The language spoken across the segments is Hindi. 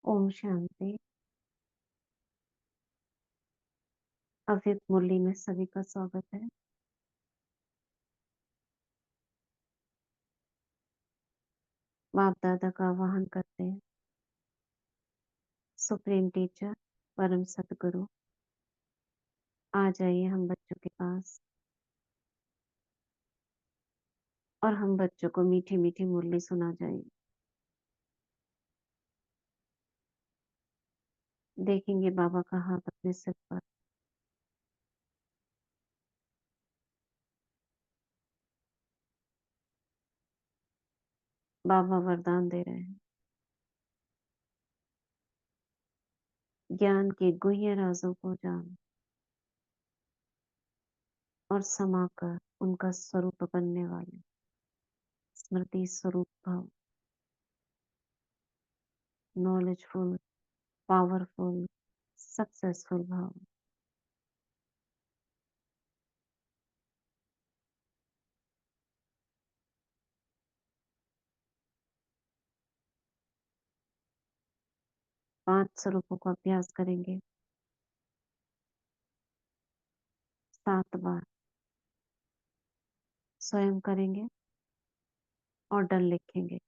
ओम शांति। अव्यक्त मुरली में सभी का स्वागत है। बाप दादा का आवाहन करते हैं। सुप्रीम टीचर, परम सतगुरु, आ जाइए हम बच्चों के पास और हम बच्चों को मीठी मीठी मुरली सुना जाएगी। देखेंगे बाबा का हाथ अपने सिर पर। बाबा वरदान दे रहे हैं, ज्ञान के गुह्य राजों को जान और समाकर उनका स्वरूप बनने वाले स्मृति स्वरूप भाव, नॉलेजफुल, पावरफुल, सक्सेसफुल भाव। पांच स्वरूपों का अभ्यास करेंगे 7 बार। स्वयं करेंगे और डल लिखेंगे।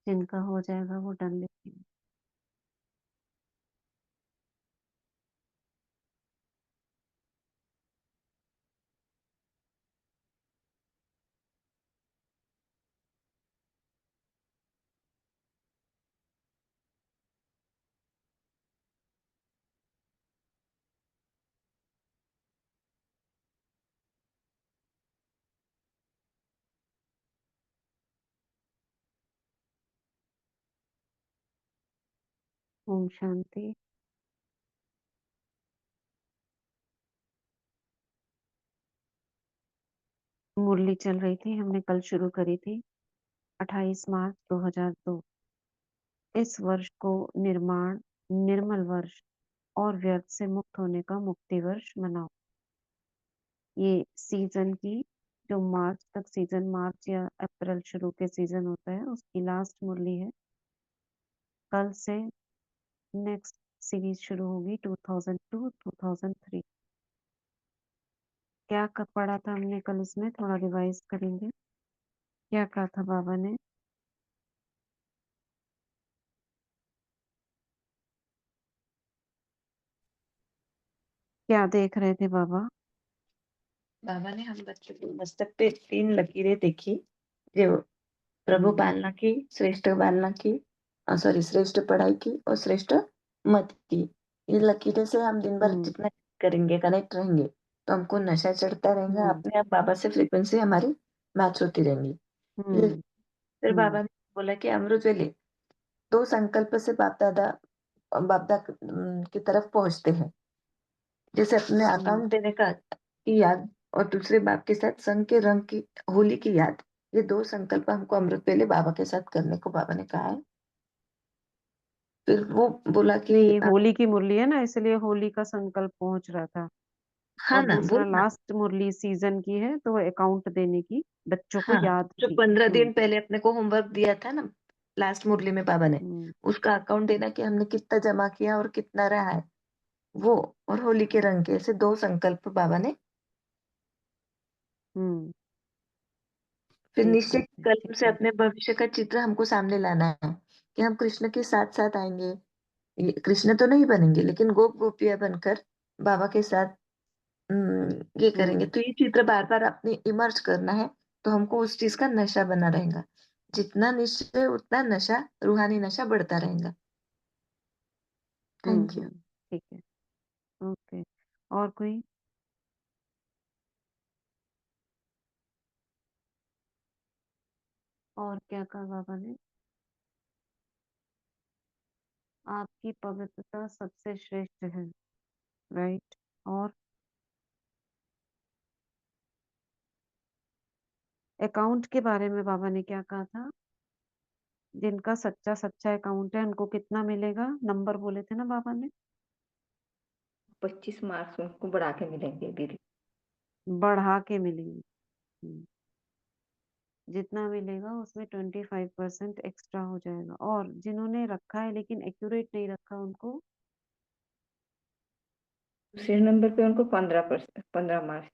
जिनका हो जाएगा वो डल लिखेंगे। ओम शांति। मुरली चल रही थी, हमने कल शुरू करी थी 28 मार्च 2002। इस वर्ष को निर्माण, निर्मल वर्ष और व्यर्थ से मुक्त होने का मुक्ति वर्ष मनाओ। ये सीजन की जो मार्च तक सीजन, मार्च या अप्रैल शुरू के सीजन होता है, उसकी लास्ट मुरली है। कल से नेक्स्ट सीरीज शुरू होगी 2002-2003। क्या पढ़ा था हमने कल, इसमें थोड़ा रिवाइज करेंगे। क्या कहा था बाबा ने? क्या देख रहे थे बाबा? बाबा ने हम बच्चों के मस्तक पे 3 लकीरें देखी, जो प्रभु पालना की, श्रेष्ठ पालना की, श्रेष्ठ पढ़ाई की और श्रेष्ठ मत की। ये लकीरें से हम दिन भर जितना करेंगे, कनेक्ट रहेंगे, तो हमको नशा चढ़ता रहेगा, अपने आप बाबा से फ्रीक्वेंसी हमारी मैच होती रहेंगी। फिर बाबा ने बोला कि अमृत वेले 2 संकल्प से बाप दादा की तरफ पहुंचते हैं। जैसे अपने अकाउंट देने का की याद और दूसरे बाप के साथ संग के रंग की होली की याद, ये 2 संकल्प हमको अमृत वेले बाबा के साथ करने को बाबा ने कहा है। फिर वो बोला कि नहीं, ये होली की मुरली है ना, इसलिए होली का संकल्प पहुंच रहा था। हाँ और ना, दूसरा बोल ना। लास्ट मुरली सीजन की है, तो अकाउंट देने की, बच्चों को हाँ, याद जो की। 15 दिन पहले अपने को होमवर्क दिया था ना, लास्ट मुरली में बाबा ने, उसका अकाउंट देना कि हमने कितना जमा किया और कितना रहा है, वो और होली के रंग के, ऐसे 2 संकल्प बाबा ने। फिर ठीक निश्चय है, कल्प ठीक से है। अपने भविष्य का चित्र हमको सामने लाना है कि हम कृष्ण के साथ साथ आएंगे कृष्ण तो नहीं बनेंगे, लेकिन गोप गोपियां बनकर बाबा के साथ ये करेंगे। हुँ, तो ये चित्र बार बार अपने इमर्ज करना है, तो हमको उस चीज का नशा बना रहेगा। जितना निश्चय उतना नशा, रूहानी नशा बढ़ता रहेगा। हुँ, थैंक यू। हुँ, ठीक है, ओके। और कोई? और क्या कहा बाबा ने? आपकी पवित्रता सबसे श्रेष्ठ है, राइट? और अकाउंट के बारे में बाबा ने क्या कहा था? जिनका सच्चा अकाउंट है उनको कितना मिलेगा? नंबर बोले थे ना बाबा ने? 25 मार्क्स उनको बढ़ा के मिलेंगे दीदी। बढ़ा के मिलेंगे। हुँ, जितना मिलेगा उसमें 25% एक्स्ट्रा हो जाएगा और जिन्होंने रखा है लेकिन एक्यूरेट नहीं रखा उनको दूसरे नंबर पे उनको 15 मार्क्स।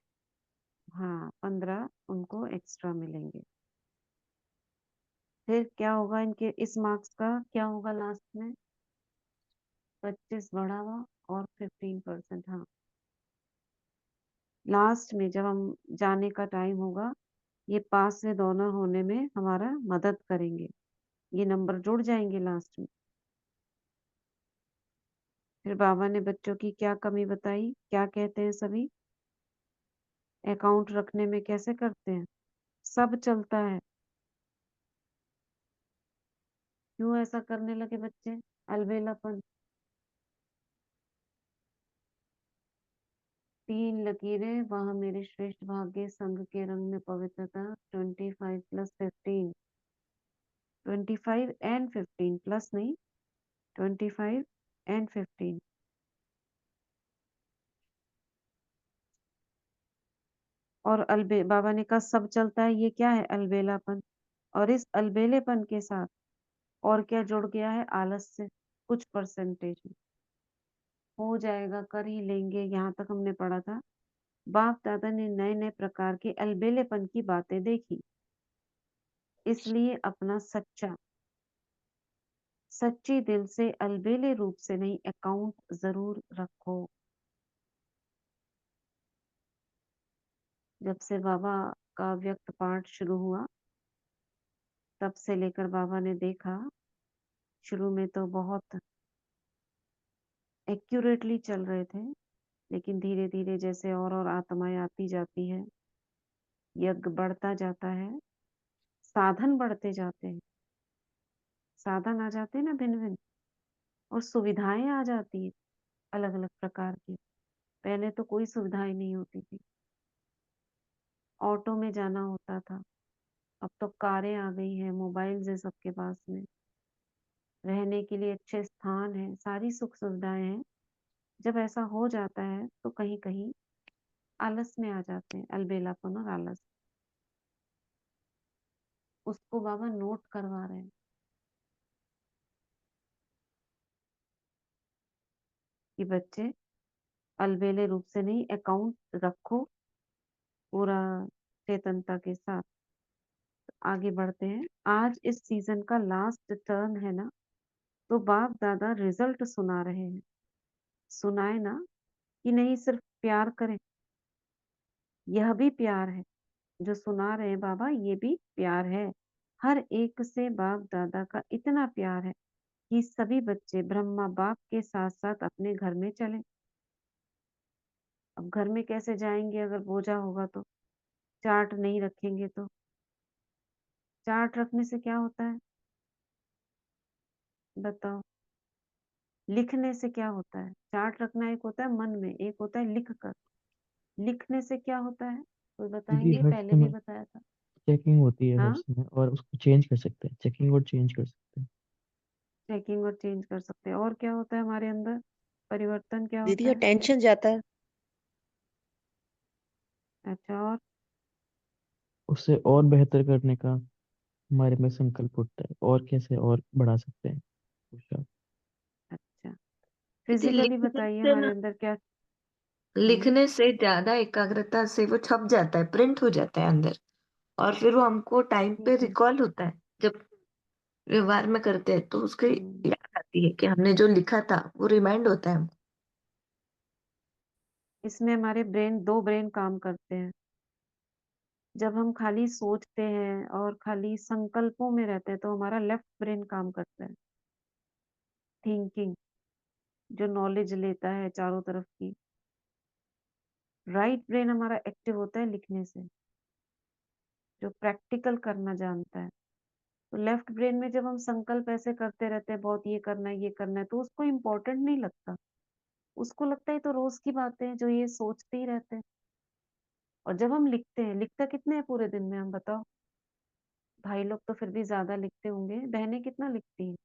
हाँ, 15 उनको एक्स्ट्रा मिलेंगे। फिर क्या होगा इनके इस मार्क्स का क्या होगा लास्ट में? 25 बढ़ा हुआ और 15% हाँ। लास्ट में जब हम जाने का टाइम होगा, ये पास से दोनों होने में हमारा मदद करेंगे। ये नंबर जुड़ जाएँगे लास्ट में। फिर बाबा ने बच्चों की क्या कमी बताई? क्या कहते हैं सभी? अकाउंट रखने में कैसे करते हैं? सब चलता है। क्यों ऐसा करने लगे बच्चे? अलबेलापन। 3 लकीरें वह मेरे श्रेष्ठ भाग्य संघ के रंग में पवित्रता 25 प्लस 15 25 एंड 15 प्लस नहीं 25 एंड 15 और अलबे बाबा ने कहा सब चलता है ये क्या है अलबेलापन और इस अलबेलेपन के साथ और क्या जुड़ गया है आलस से कुछ परसेंटेज में हो जाएगा कर ही लेंगे यहाँ तक हमने पढ़ा था बाप दादा ने नए नए प्रकार के अलबेलेपन की बातें देखी इसलिए अपना सच्चे दिल से अलबेले रूप से नहीं अकाउंट जरूर रखो जब से बाबा का व्यक्त पाठ शुरू हुआ तब से लेकर बाबा ने देखा शुरू में तो बहुत एक्यूरेटली चल रहे थे लेकिन धीरे धीरे जैसे और आत्माएं आती जाती है यज्ञ बढ़ता जाता है साधन बढ़ते जाते हैं साधन आ जाते हैं ना भिन्न भिन्न और सुविधाएं आ जाती है अलग अलग प्रकार की पहले तो कोई सुविधाएं नहीं होती थी ऑटो में जाना होता था अब तो कारें आ गई हैं मोबाइल्स है सबके पास में रहने के लिए अच्छे स्थान है सारी सुख सुविधाएं हैं जब ऐसा हो जाता है तो कहीं कहीं आलस में आ जाते हैं अलबेलापन और आलस उसको बाबा नोट करवा रहे हैं कि बच्चे अलबेले रूप से नहीं अकाउंट रखो पूरा चेतनता के साथ आगे बढ़ते हैं आज इस सीजन का लास्ट टर्न है ना तो बाप दादा रिजल्ट सुना रहे हैं सुनाए ना कि नहीं सिर्फ प्यार करें यह भी प्यार है जो सुना रहे हैं बाबा ये भी प्यार है हर एक से बाप दादा का इतना प्यार है कि सभी बच्चे ब्रह्मा बाप के साथ साथ अपने घर में चले अब घर में कैसे जाएंगे अगर बोझा होगा तो चार्ट नहीं रखेंगे तो चार्ट रखने से क्या होता है बताओ लिखने से क्या होता है चार्ट रखना एक होता है मन में एक होता है लिख कर लिखने से क्या होता है कोई दीदी बताएंगे हर पहले भी समय बताया था चेकिंग होती है हर हाँ समय और उसको चेंज कर सकते हैं, चेकिंग और चेंज कर सकते हैं। चेकिंग और चेंज कर सकते हैं और क्या होता है हमारे अंदर परिवर्तन क्या दीदी होता ये है टेंशन जाता है। अच्छा और उससे और बेहतर करने का हमारे में संकल्प उठता है और कैसे और बढ़ा सकते हैं कुछ आप। अच्छा दीदी फिजिकली बताइए हमारे अंदर क्या हम्म लिखने से ज्यादा एकाग्रता से वो छप जाता है, प्रिंट हो जाता है अंदर, और फिर वो हमको टाइम पे ठीक है रिकॉल होता है। जब व्यवहार में करते हैं तो उसकी हम्म याद आती है कि हमने जो लिखा था वो रिमाइंड होता है हमको। इसमें हमारे दो ब्रेन काम करते हैं। जब हम खाली सोचते हैं और खाली संकल्पों में रहते हैं तो हमारा लेफ्ट ब्रेन काम करता है, थिंकिंग, जो नॉलेज लेता है चारों तरफ की। राइट ब्रेन हमारा एक्टिव होता है लिखने से, जो प्रैक्टिकल करना जानता है। तो लेफ्ट ब्रेन में जब हम संकल्प ऐसे करते रहते हैं, बहुत ये करना है, तो उसको इम्पोर्टेंट नहीं लगता। उसको लगता है ये तो रोज की बातें हैं जो ये सोचते ही रहते हैं। और जब हम लिखते हैं, लिखता कितने हैं पूरे दिन में हम बताओ? भाई लोग तो फिर भी ज्यादा लिखते होंगे, बहनें कितना लिखती हैं?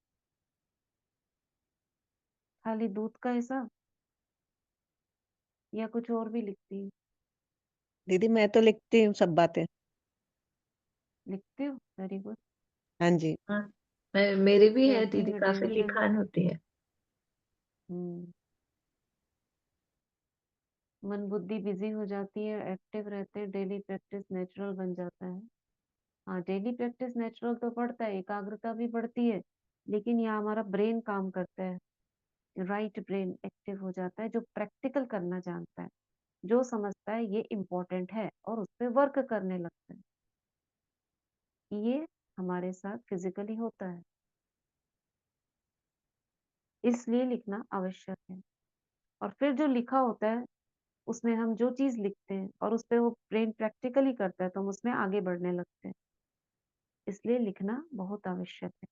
खाली दूध का हिसाब या कुछ और भी लिखती हैं? दीदी मैं तो लिखती हूँ सब बातें। लिखते हो? Very good. हाँ जी। हाँ, मेरे भी है कहती दीदी, हूँ काफी टेंशन। लिखान होती है। हम्म। मन बुद्धि बिजी हो जाती है, एक्टिव रहते हैं, डेली प्रैक्टिस नेचुरल बन जाता है। हाँ, डेली प्रैक्टिस नेचुरल तो पड़ता है, एकाग्रता भी बढ़ती है, लेकिन यहाँ हमारा ब्रेन काम करता है। राइट ब्रेन एक्टिव हो जाता है, जो प्रैक्टिकल करना जानता है, जो समझता है ये इम्पोर्टेंट है और उस पर वर्क करने लगता है। ये हमारे साथ फिजिकली होता है, इसलिए लिखना आवश्यक है। और फिर जो लिखा होता है उसमें हम जो चीज लिखते हैं और उस पे वो ब्रेन प्रैक्टिकली करता है तो हम उसमें आगे बढ़ने लगते हैं। इसलिए लिखना बहुत आवश्यक है।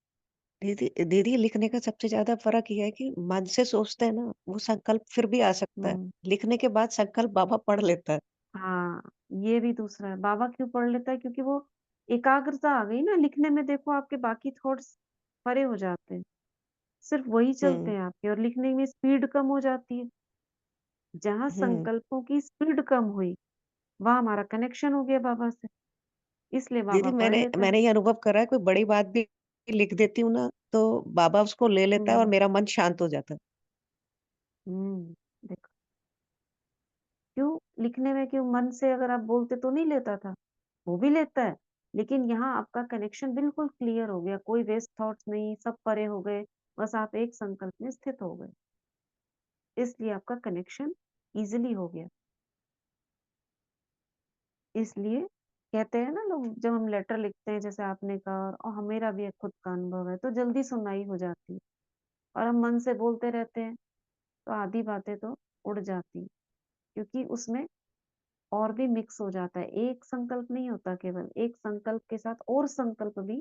दीदी दीदी लिखने का सबसे ज्यादा फर्क ये है कि मन से सोचते हैं ना, वो संकल्प फिर भी आ सकता है। हम्म। लिखने के बाद संकल्प बाबा पढ़ लेता है। हाँ, ये भी दूसरा है। बाबा क्यों पढ़ लेता है? क्योंकि वो एकाग्रता आ गई ना लिखने में। देखो आपके बाकी थॉट्स परे हो जाते हैं, सिर्फ वही चलते हम्म। हैं आपके, और लिखने में स्पीड कम हो जाती है। जहां हम्म। संकल्पों की स्पीड कम हुई, वहां हमारा कनेक्शन हो गया बाबा से, इसलिए बाबा दीदी पढ़ मैंने लेता है। मैंने ये अनुभव करा है, कोई बड़ी बात भी लिख देती हूँ ना, तो बाबा उसको ले लेता है और हम्म। मेरा मन शांत हो जाता है। देखो, क्यों लिखने में, क्यों मन से अगर आप बोलते तो नहीं लेता था? वो भी लेता है, लेकिन यहाँ आपका कनेक्शन बिल्कुल क्लियर हो गया, कोई वेस्ट थॉट्स नहीं, सब परे हो गए, बस आप एक संकल्प में स्थित हो गए, इसलिए आपका कनेक्शन इजिली हो गया। इसलिए कहते हैं ना लोग, जब हम लेटर लिखते हैं जैसे आपने कहा, और मेरा भी एक खुद का अनुभव है, तो जल्दी सुनाई हो जाती है। और हम मन से बोलते रहते हैं तो आधी बातें तो उड़ जाती हैं, क्योंकि उसमें और भी मिक्स हो जाता है। एक संकल्प नहीं होता, केवल एक संकल्प के साथ और संकल्प भी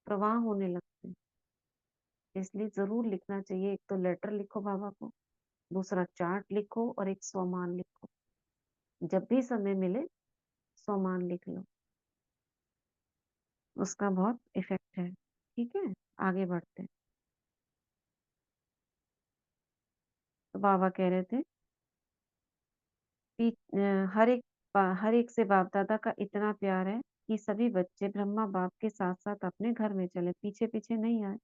प्रवाह होने लगते हैं। इसलिए जरूर लिखना चाहिए। एक तो लेटर लिखो बाबा को, दूसरा चार्ट लिखो, और एक स्वमान लिखो। जब भी समय मिले स्वमान लिख लो, उसका बहुत इफेक्ट है। ठीक है, आगे बढ़ते हैं। तो बाबा कह रहे थे कि हर एक से बाप दादा का इतना प्यार है कि सभी बच्चे ब्रह्मा बाप के साथ साथ अपने घर में चले, पीछे पीछे नहीं आए।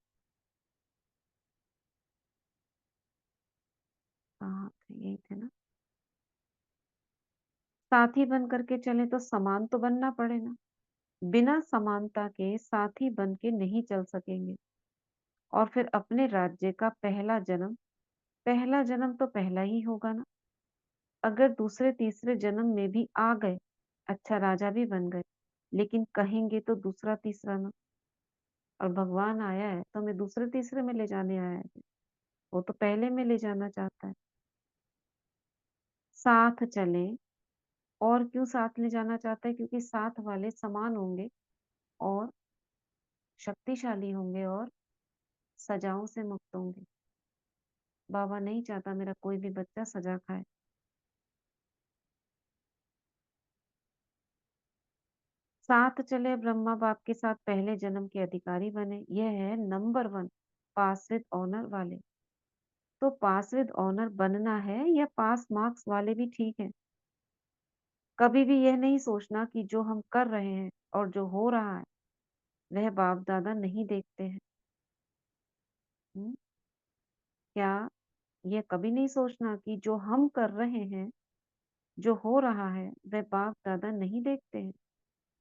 कहाँ थे? यही थे ना। साथी बन करके चले तो समान तो बनना पड़े ना। बिना समानता के साथी बन के नहीं चल सकेंगे। और फिर अपने राज्य का पहला जन्म तो पहला ही होगा ना। अगर दूसरे तीसरे जन्म में भी आ गए, अच्छा राजा भी बन गए, लेकिन कहेंगे तो दूसरा तीसरा ना। और भगवान आया है तो हमें दूसरे तीसरे में ले जाने आया है, वो तो पहले में ले जाना चाहता है। साथ चले, और क्यों साथ ले जाना चाहता है? क्योंकि साथ वाले समान होंगे और शक्तिशाली होंगे और सजाओं से मुक्त होंगे। बाबा नहीं चाहता मेरा कोई भी बच्चा सजा खाए। साथ चले, ब्रह्मा बाप के साथ पहले जन्म के अधिकारी बने, यह है number one pass with honour वाले। तो पास विद ऑनर बनना है या पास मार्क्स वाले भी ठीक है। कभी भी यह नहीं सोचना कि जो हम कर रहे हैं और जो हो रहा है वह बाप दादा नहीं देखते हैं। हम्म? क्या यह कभी नहीं सोचना कि जो हम कर रहे हैं, जो हो रहा है, वह बाप दादा नहीं देखते हैं?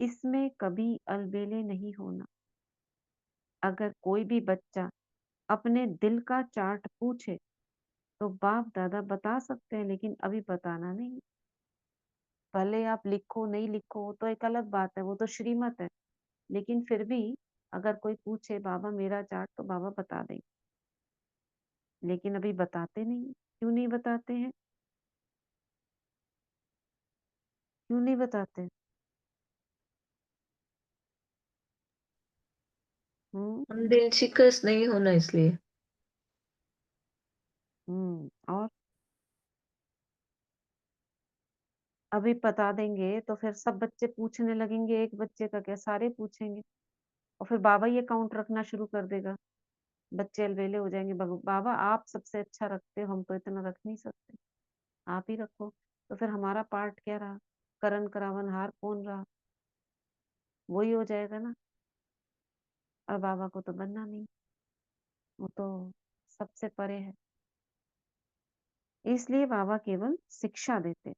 इसमें कभी अलबेले नहीं होना। अगर कोई भी बच्चा अपने दिल का चार्ट पूछे तो बाप दादा बता सकते हैं, लेकिन अभी बताना नहीं। भले आप लिखो नहीं लिखो तो एक अलग बात है, वो तो श्रीमत है, लेकिन फिर भी अगर कोई पूछे बाबा मेरा चार्ट, तो बाबा बता देंगे, लेकिन अभी बताते नहीं। क्यों नहीं बताते हैं? क्यों नहीं बताते? हम्म। हम दिल शिकस्त नहीं होना इसलिए। और अभी बता देंगे तो फिर सब बच्चे पूछने लगेंगे, एक बच्चे का क्या, सारे पूछेंगे, और फिर बाबा ये काउंट रखना शुरू कर देगा। बच्चे अलबेले हो जाएंगे, बाबा आप सबसे अच्छा रखते हो, हम तो इतना रख नहीं सकते, आप ही रखो। तो फिर हमारा पार्ट क्या रहा? करण करावन हार कौन रहा? वही हो जाएगा ना। और बाबा को तो बनना नहीं, वो तो सबसे परे है। इसलिए बाबा केवल शिक्षा देते,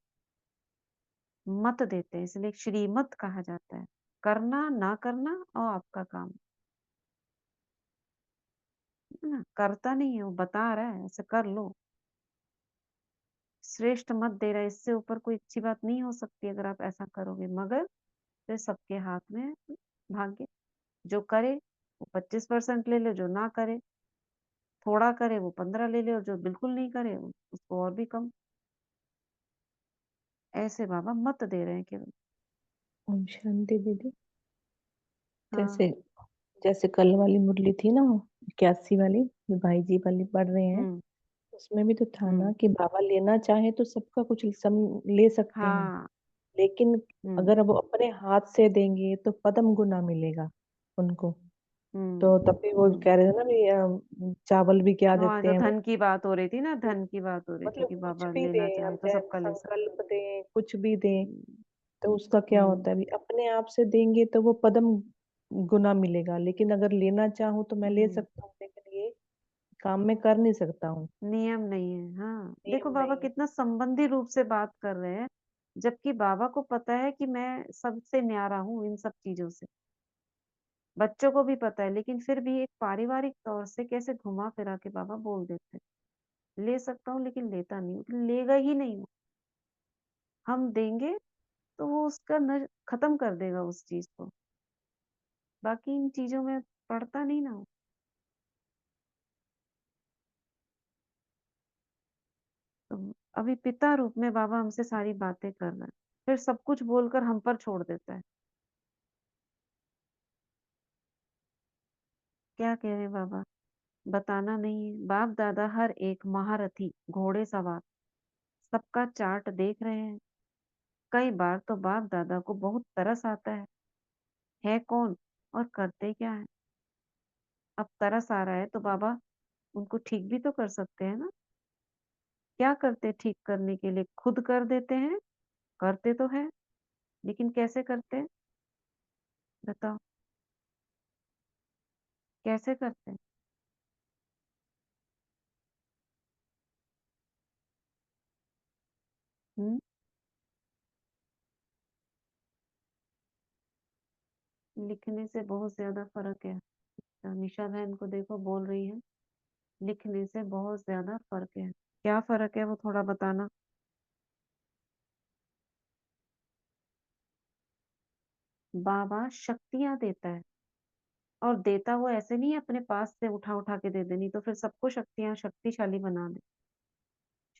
मत देते, इसलिए श्रीमत कहा जाता है। करना ना करना और आपका काम है ना, करता नहीं है वो, बता रहा है ऐसे कर लो। श्रेष्ठ मत दे रहा है, इससे ऊपर कोई अच्छी बात नहीं हो सकती अगर आप ऐसा करोगे। मगर फिर सबके हाथ में है भाग्य। जो करे वो 25% ले ले, जो ना करे, थोड़ा करे वो 15 ले ले, और जो बिल्कुल नहीं करे उसको और भी कम। ऐसे बाबा मत दे रहे हैं केवल। ओम शांति दीदी। हाँ। जैसे जैसे कल वाली मुरली थी ना, 81 वाली जो भाई जी वाली पढ़ रहे हैं, हम्म। उसमें भी तो था ना हम्म। कि बाबा लेना चाहे तो सबका कुछ सम ले सकते हैं, हाँ। लेकिन हम्म। अगर वो अपने हाथ से देंगे तो पदम गुना मिलेगा उनको। हम्म। तो तभी वो हम्म। कह रहे थे ना भी चावल भी क्या वहाँ देते जो हैं वो, धन की बात हो रही थी ना, धन की बात हो रही थी मतलब कि कुछ बाबा भी लेना दें, चाहे हम तो चाहे सबका ले सकते। संकल्प दें, कुछ भी दें, हम्म। तो उसका क्या हम्म। होता है भी अपने आप से देंगे तो वो पदम गुना मिलेगा, लेकिन अगर लेना चाहूँ तो मैं ले हम्म। सकता हूँ, लेकिन ये काम में कर नहीं सकता हूँ, नियम नहीं है। हाँ, देखो नियम बाबा नहीं है। कितना संबंधी रूप से बात कर रहे हैं, जबकि बाबा को पता है कि मैं सबसे न्यारा हूँ इन सब चीजों से। बच्चों को भी पता है, लेकिन फिर भी एक पारिवारिक तौर से कैसे घुमा फिरा के बाबा बोल देते हैं, ले सकता हूँ लेकिन लेता नहीं हूँ, लेगा ही नहीं वो। हम देंगे तो वो उसका खत्म कर देगा उस चीज को। बाकी इन चीजों में पड़ता नहीं ना वो। तो अभी पिता रूप में बाबा हमसे सारी बातें कर रहे हैं, फिर सब कुछ बोलकर हम पर छोड़ देता है। क्या कह रहे हैं बाबा? बताना नहीं है। बाप दादा हर एक महारथी घोड़े सवार सबका चार्ट देख रहे हैं। कई बार तो बाप दादा को बहुत तरस आता है कौन और करते क्या है। अब तरस आ रहा है तो बाबा उनको ठीक भी तो कर सकते हैं ना। क्या करते ठीक करने के लिए? खुद कर देते हैं, करते तो है, लेकिन कैसे करते हैं बताओ? कैसे करते हैं? हम्म। लिखने से बहुत ज्यादा फर्क है। निशा बहन को देखो बोल रही है, लिखने से बहुत ज्यादा फर्क है। क्या फर्क है वो थोड़ा बताना। बाबा शक्तियां देता है, और देता वो ऐसे नहीं है अपने पास से उठा उठा के दे देनी, तो फिर सबको शक्तियां शक्तिशाली बना दे।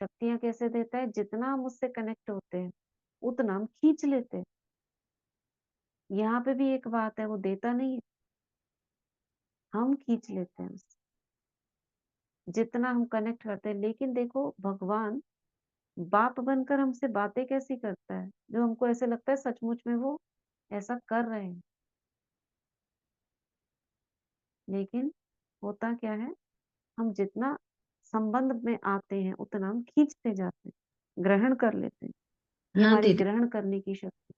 शक्तियां कैसे देता है? जितना हम उससे कनेक्ट होते हैं उतना हम खींच लेते हैं। यहाँ पे भी एक बात है, वो देता नहीं है, हम खींच लेते हैं उससे जितना हम कनेक्ट करते हैं। लेकिन देखो भगवान बाप बनकर हमसे बातें कैसी करता है, जो हमको ऐसे लगता है सचमुच में वो ऐसा कर रहे हैं, लेकिन होता क्या है, हम जितना संबंध में आते हैं उतना हम खींचते जाते हैं, ग्रहण कर लेते हैं। ये हाँ हमारी दीदी, ग्रहण करने की शक्ति।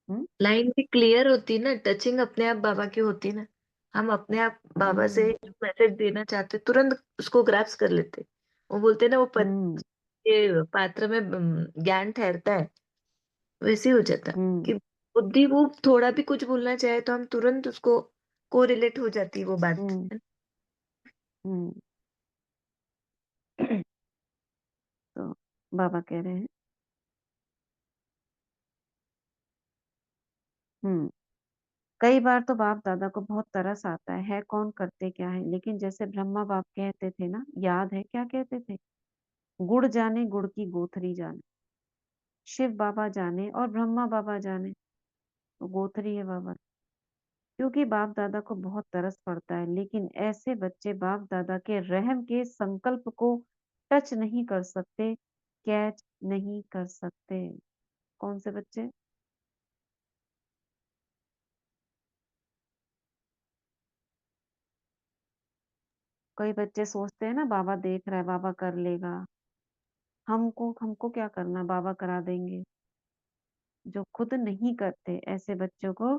हम्म। लाइन भी क्लियर होती ना, टचिंग अपने आप बाबा की होती ना। हम अपने आप बाबा से हम्म। जो मैसेज देना चाहते तुरंत उसको ग्रैप्स कर लेते। वो बोलते ना वो हम्म। के पात्र में ज्ञान ठहरता है, वैसे ही हो जाता हम्म। कि बुद्धि वो थोड़ा भी कुछ बोलना चाहे तो हम तुरंत उसको को रिलेट हो जाती है वो बात, हम्म। है ना? हम्म। तो बाबा कह रहे हैं कई बार तो बाप दादा को बहुत तरस आता है कौन करते क्या है, लेकिन जैसे ब्रह्मा बाप कहते थे ना, याद है क्या कहते थे? गुड़ जाने गुड़ की गोथरी जाने, शिव बाबा जाने और ब्रह्मा बाबा जाने, तो गोथरी है बाबा। क्योंकि बाप दादा को बहुत तरस पड़ता है, लेकिन ऐसे बच्चे बाप दादा के रहम के संकल्प को टच नहीं कर सकते, कैच नहीं कर सकते। कौन से बच्चे? कई बच्चे सोचते हैं ना बाबा देख रहा है, बाबा कर लेगा, हमको हमको क्या करना, बाबा करा देंगे। जो खुद नहीं करते ऐसे बच्चों को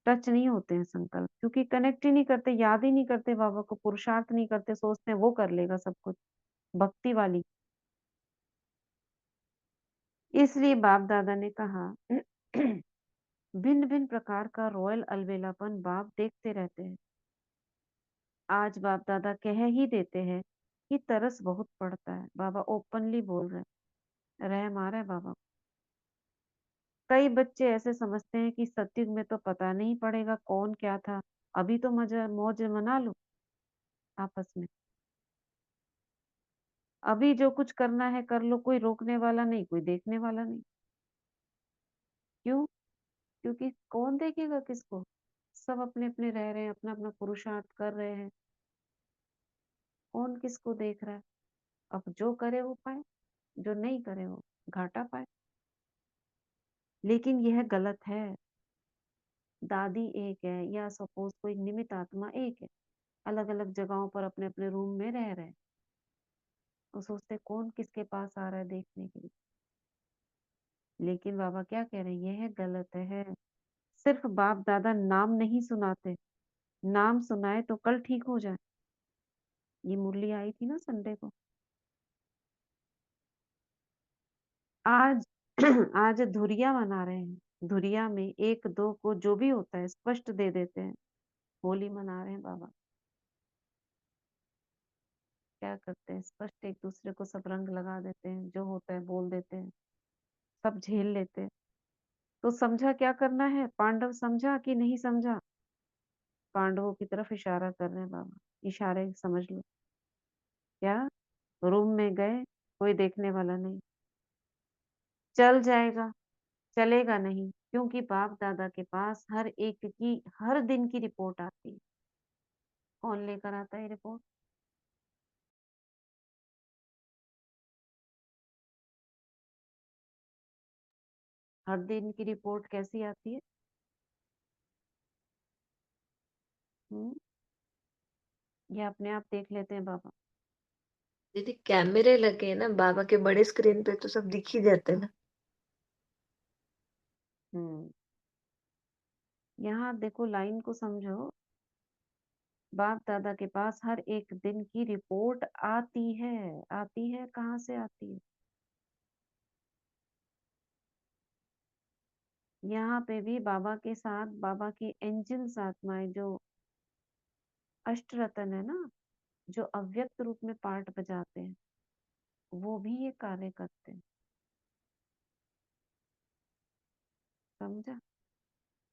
टच नहीं होते हैं संकल्प, क्योंकि कनेक्ट ही नहीं करते, याद ही नहीं करते बाबा को, पुरुषार्थ नहीं करते, सोचते हैं वो कर लेगा सब कुछ, भक्ति वाली। इसलिए बाप दादा ने कहा भिन्न भिन्न प्रकार का रॉयल अलबेलापन बाप देखते रहते हैं। आज बाप दादा कह ही देते हैं कि तरस बहुत पड़ता है, बाबा ओपनली बोल रहे हैं, रहम आ रहा है बाबा। कई बच्चे ऐसे समझते हैं कि सतयुग में तो पता नहीं पड़ेगा कौन क्या था, अभी तो मजा मौज मना लो आपस में, अभी जो कुछ करना है कर लो, कोई रोकने वाला नहीं, कोई देखने वाला नहीं। क्यों? क्योंकि कौन देखेगा किसको, सब अपने अपने रह रहे हैं, अपना अपना पुरुषार्थ कर रहे हैं, कौन किसको देख रहा है। अब जो करे वो पाए, जो नहीं करे वो घाटा पाए। लेकिन यह गलत है। दादी एक है या सपोज कोई निमित आत्मा एक है, अलग अलग जगहों पर अपने अपने रूम में रह रहे हैं, वो सोचते कौन किसके पास आ रहा है देखने के लिए। लेकिन बाबा क्या कह रहे हैं, यह गलत है। सिर्फ बाप दादा नाम नहीं सुनाते, नाम सुनाए तो कल ठीक हो जाए। ये मुरली आई थी ना संडे को। आज आज धुरिया मना रहे हैं, धुरिया में एक दो को जो भी होता है स्पष्ट दे देते हैं, होली मना रहे हैं बाबा। क्या करते हैं, स्पष्ट एक दूसरे को सब रंग लगा देते हैं, जो होता है बोल देते हैं, सब झेल लेते हैं। तो समझा क्या करना है, पांडव समझा कि नहीं समझा? पांडवों की तरफ इशारा कर रहे हैं बाबा, इशारे समझ लो। क्या? रूम में गए, कोई देखने वाला नहीं, चल जाएगा, चलेगा नहीं, क्योंकि बाप दादा के पास हर एक की हर दिन की रिपोर्ट आती है। कौन लेकर आता है रिपोर्ट? हर दिन की रिपोर्ट कैसी आती है? हम्म, ये अपने आप देख लेते हैं बाबा। दीदी कैमरे लगे हैं ना बाबा के बड़े स्क्रीन पे, तो सब दिख ही जाते हैं ना। हम्म, यहाँ देखो लाइन को समझो, बाप दादा के पास हर एक दिन की रिपोर्ट आती है। आती है, कहाँ से आती है? यहाँ पे भी बाबा के साथ बाबा की एंजल्स आत्माएं जो अष्टरतन है ना, जो अव्यक्त रूप में पार्ट बजाते हैं, वो भी ये कार्य करते हैं। समझा?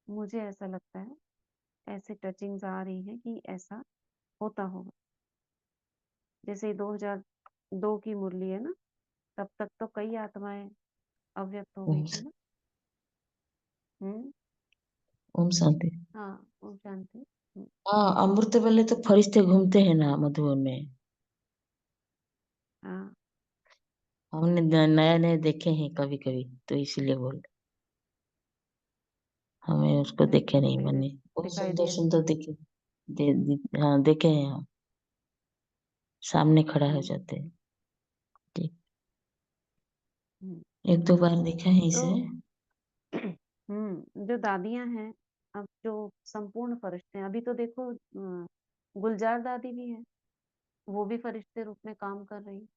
मुझे ऐसा लगता है, ऐसे टचिंग्स आ रही हैं कि ऐसा होता होगा। जैसे 2002 की मुरली है ना, तब तक तो कई आत्माएं अव्यक्त हो गई ओम थी ना। हम्म, ओम शांति। हाँ, ओम शांति। हाँ, अमृत वाले तो फरिश्ते घूमते हैं ना मधुबन में। हाँ, हमने नए नए देखे हैं कभी कभी, तो इसीलिए बोल, हमें उसको नहीं देखे नहीं मेरे मैंने। बहुत दिखाई सुंदर दे रही। सुंदर देखे। हाँ देखे हैं हम, सामने खड़ा हो हम्म, जाते हैं। ठीक। हम्म, एक दो बार देखा है तो इसे। जो दादियां हैं, अब जो संपूर्ण फरिश्ते हैं, अभी तो देखो गुलजार दादी भी है, वो भी फरिश्ते रूप में काम कर रही।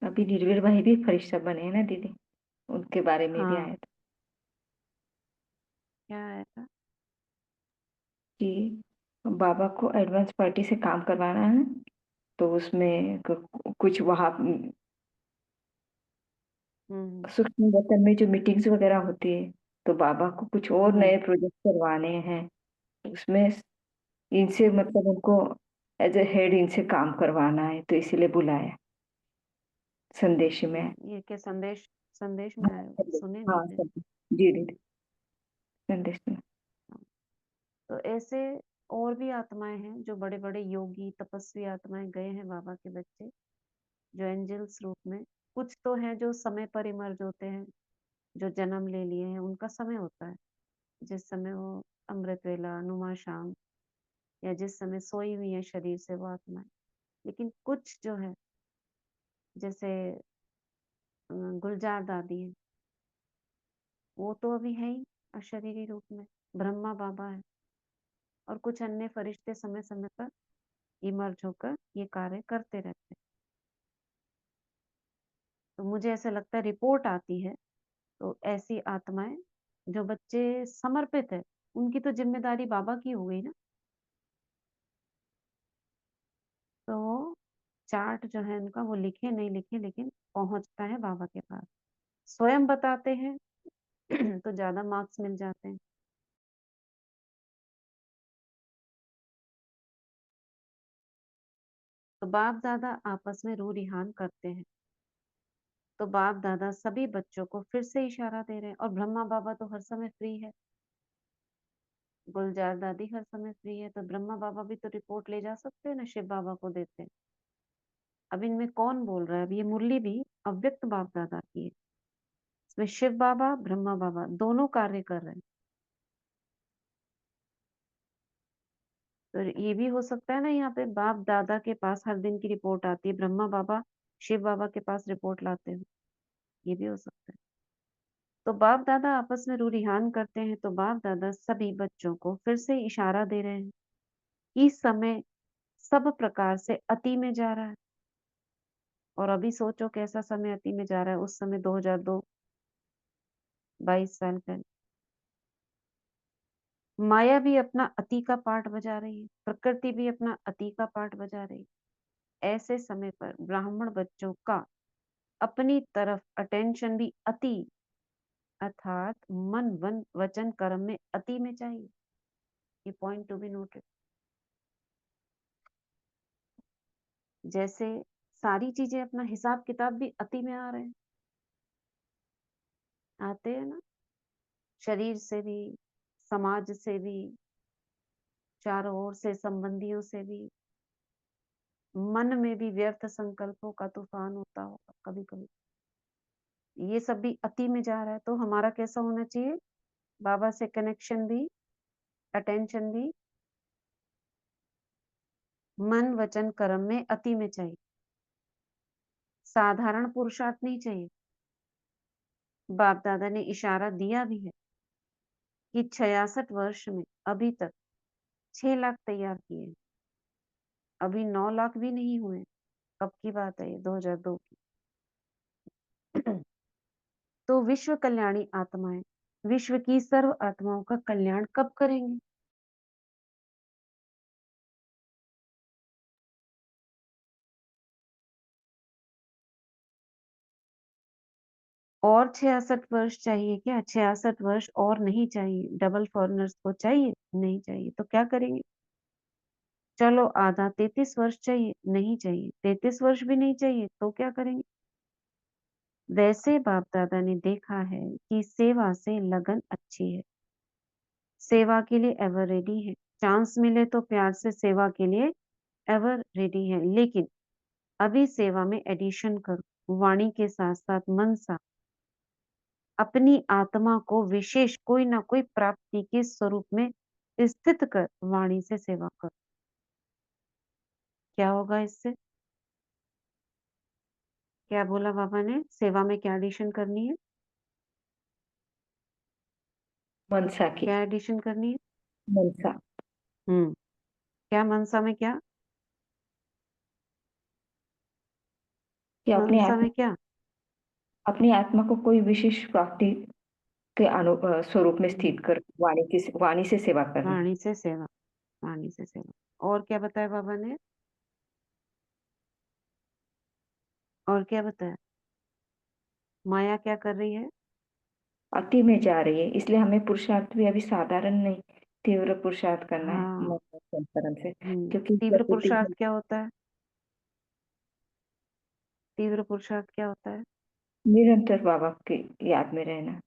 अभी निर्वीर भाई भी फरिश्ता बने हैं ना दीदी, उनके बारे में भी हाँ, आया था। क्या आया था? कि बाबा को एडवांस पार्टी से काम करवाना है, तो उसमें कुछ वहाँ सूक्ष्म बर्तन में जो मीटिंग्स वगैरह होती है, तो बाबा को कुछ और नए प्रोजेक्ट करवाने हैं। उसमें इनसे मतलब उनको एज ए हेड इनसे काम करवाना है, तो इसीलिए बुलाया संदेश में। ये क्या संदेश संदेश में आया? सुने नहीं हाँ थे। जी दीदी, संदेश में। तो ऐसे और भी आत्माएं हैं, जो बड़े बड़े योगी तपस्वी आत्माएं गए हैं बाबा के बच्चे, जो एंजल्स रूप में। कुछ तो हैं जो समय पर इमर्ज होते हैं, जो जन्म ले लिए हैं, उनका समय होता है जिस समय वो अमृत वेला नुमा शाम, या जिस समय सोई हुई है शरीर से वो आत्माएं। लेकिन कुछ जो है, जैसे गुलजार दादी है, वो तो अभी है ही अशरीरी रूप में। ब्रह्मा बाबा है, और कुछ अन्य फरिश्ते समय समय पर इमर्ज होकर ये कार्य करते रहते हैं। तो मुझे ऐसा लगता है रिपोर्ट आती है तो ऐसी आत्माएं जो बच्चे समर्पित है, उनकी तो जिम्मेदारी बाबा की हो गई ना। तो चार्ट जो है उनका, वो लिखे नहीं लिखे लेकिन पहुंचता है बाबा के पास। स्वयं बताते हैं तो ज्यादा मार्क्स मिल जाते हैं। तो बाप दादा आपस में रू रिहान करते हैं, तो बाप दादा सभी बच्चों को फिर से इशारा दे रहे हैं। और ब्रह्मा बाबा तो हर समय फ्री है, गुलजार दादी हर समय फ्री है, तो ब्रह्मा बाबा भी तो रिपोर्ट ले जा सकते हैं ना, शिव बाबा को देते हैं। अब इनमें कौन बोल रहा है? अब ये मुरली भी अव्यक्त बाप दादा की है, इसमें शिव बाबा ब्रह्मा बाबा दोनों कार्य कर रहे हैं। तो ये भी हो सकता है ना, यहाँ पे बाप दादा के पास हर दिन की रिपोर्ट आती है, ब्रह्मा बाबा शिव बाबा के पास रिपोर्ट लाते हैं, ये भी हो सकता है। तो बाप दादा आपस में रूरिहान करते हैं, तो बाप दादा सभी बच्चों को फिर से इशारा दे रहे हैं कि समय सब प्रकार से अति में जा रहा है। और अभी सोचो कैसा समय अति में जा रहा है। उस समय 2002, 22 साल पहले माया भी अपना अति का पार्ट बजा रही है, प्रकृति भी अपना अति का पार्ट बजा रही है। ऐसे समय पर ब्राह्मण बच्चों का अपनी तरफ अटेंशन भी अति, अर्थात मन वन वचन कर्म में अति में चाहिए। ये पॉइंट टू बी नोटेड। जैसे सारी चीजें अपना हिसाब किताब भी अति में आ रहे हैं, आते हैं ना, शरीर से भी, समाज से भी, चारों ओर से संबंधियों से भी, मन में भी व्यर्थ संकल्पों का तूफान होता होगा कभी कभी। ये सब भी अति में जा रहा है, तो हमारा कैसा होना चाहिए? बाबा से कनेक्शन भी, अटेंशन भी मन वचन कर्म में अति में चाहिए। साधारण पुरुषार्थ नहीं चाहिए। बाप दादा ने इशारा दिया भी है कि 66 वर्ष में अभी तक 6 लाख तैयार किए, अभी 9 लाख भी नहीं हुए। कब की बात है ये? 2002 की। तो विश्व कल्याणी आत्माएं विश्व की सर्व आत्माओं का कल्याण कब करेंगे? और 66 वर्ष चाहिए क्या? 66 वर्ष और नहीं चाहिए? डबल फॉरनर्स को चाहिए? नहीं चाहिए। तो क्या करेंगे? चलो आधा 33 वर्ष चाहिए? नहीं चाहिए। 33 वर्ष भी नहीं चाहिए तो क्या करेंगे? वैसे बाप दादा ने देखा है कि सेवा से लगन अच्छी है, सेवा के लिए एवर रेडी है, चांस मिले तो प्यार से सेवा के लिए एवर रेडी है। लेकिन अभी सेवा में एडिशन करो, वाणी के साथ साथ मन सा अपनी आत्मा को विशेष कोई ना कोई प्राप्ति के स्वरूप में स्थित कर वाणी से सेवा करो। क्या होगा इससे? क्या बोला बाबा ने? सेवा में क्या एडिशन करनी है? मनसा की। क्या एडिशन करनी है? मनसा। क्या मनसा में? क्या कि मनसा में? क्या अपनी आत्मा को कोई विशेष प्राप्ति के स्वरूप में स्थित कर वाणी से सेवा करना। वाणी से सेवा, वाणी से सेवा। और क्या बताया बाबा ने? और क्या बताया? माया क्या कर रही है? अति में जा रही है, इसलिए हमें पुरुषार्थ भी अभी साधारण नहीं, तीव्र पुरुषार्थ करना है हाँ। मन और संतरन से, क्योंकि तीव्र प्रकृति पुरुषार्थ क्या होता है? तीव्र पुरुषार्थ क्या होता है? निरंतर बाबा की याद में रहना।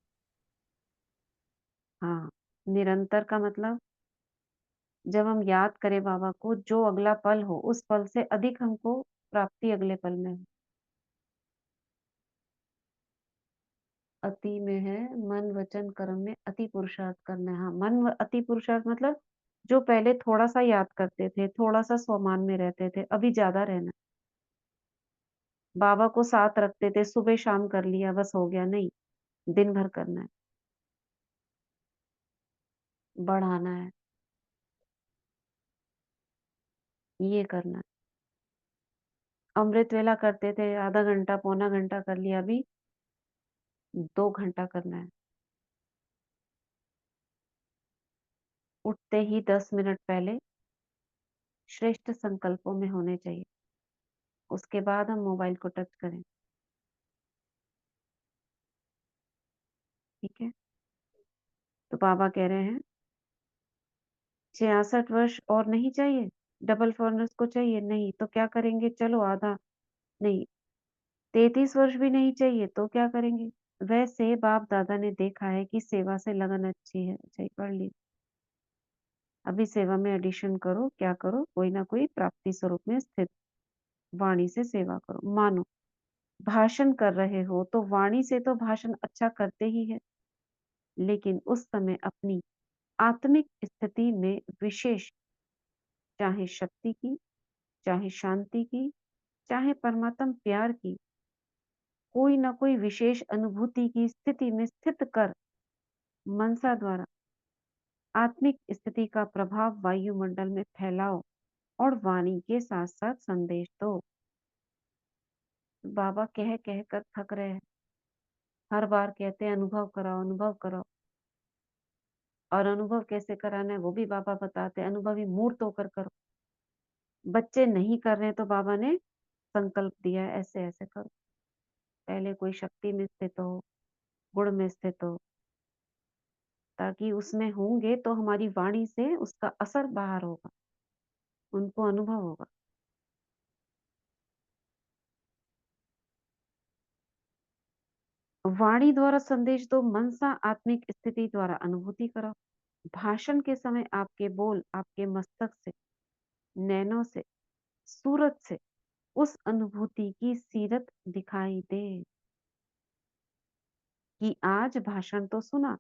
हाँ, निरंतर का मतलब जब हम याद करें बाबा को, जो अगला पल हो उस पल से अधिक हमको प्राप्ति अगले पल में हो। अति में है मन वचन कर्म में अति पुरुषार्थ करना है। हाँ, अति पुरुषार्थ मतलब जो पहले थोड़ा सा याद करते थे, थोड़ा सा स्वमान में रहते थे, अभी ज्यादा रहना। बाबा को साथ रखते थे, सुबह शाम कर लिया बस हो गया, नहीं, दिन भर करना है, बढ़ाना है, ये करना है। अमृत वेला करते थे, आधा घंटा पौना घंटा कर लिया, अभी 2 घंटा करना है। उठते ही 10 मिनट पहले श्रेष्ठ संकल्पों में होने चाहिए, उसके बाद हम मोबाइल को टच करें। ठीक है, तो बाबा कह रहे हैं 66 वर्ष और नहीं चाहिए, डबल फर्नेस को चाहिए, नहीं तो क्या करेंगे? चलो आधा, नहीं 33 वर्ष भी नहीं चाहिए तो क्या करेंगे? वैसे बाप दादा ने देखा है कि सेवा से लगन अच्छी है। अच्छा, पढ़ ली। अभी सेवा में एडिशन करो, क्या करो, कोई ना कोई प्राप्ति स्वरूप में स्थित वाणी से सेवा करो। मानो भाषण कर रहे हो तो वाणी से तो भाषण अच्छा करते ही है, लेकिन उस समय अपनी आत्मिक स्थिति में विशेष, चाहे शक्ति की, चाहे शांति की, चाहे परमात्म प्यार की, कोई ना कोई विशेष अनुभूति की स्थिति में स्थित कर मनसा द्वारा आत्मिक स्थिति का प्रभाव वायुमंडल में फैलाओ और वाणी के साथ साथ संदेश दो। बाबा कह कह कर थक रहे हैं, हर बार कहते हैं अनुभव कराओ, अनुभव कराओ। और अनुभव कैसे कराना है वो भी बाबा बताते हैं, अनुभवी मूर्त होकर करो। बच्चे नहीं कर रहे तो बाबा ने संकल्प दिया है, ऐसे ऐसे करो। पहले कोई शक्ति में स्थित हो, गुण में स्थित हो, ताकि उसमें होंगे तो हमारी वाणी से उसका असर बाहर होगा, उनको अनुभव होगा। वाणी द्वारा संदेश दो, मनसा आत्मिक स्थिति द्वारा अनुभूति कराओ। भाषण के समय आपके बोल आपके मस्तक से, नैनों से, सूरत से उस अनुभूति की सीरत दिखाई दे कि आज भाषण तो सुना,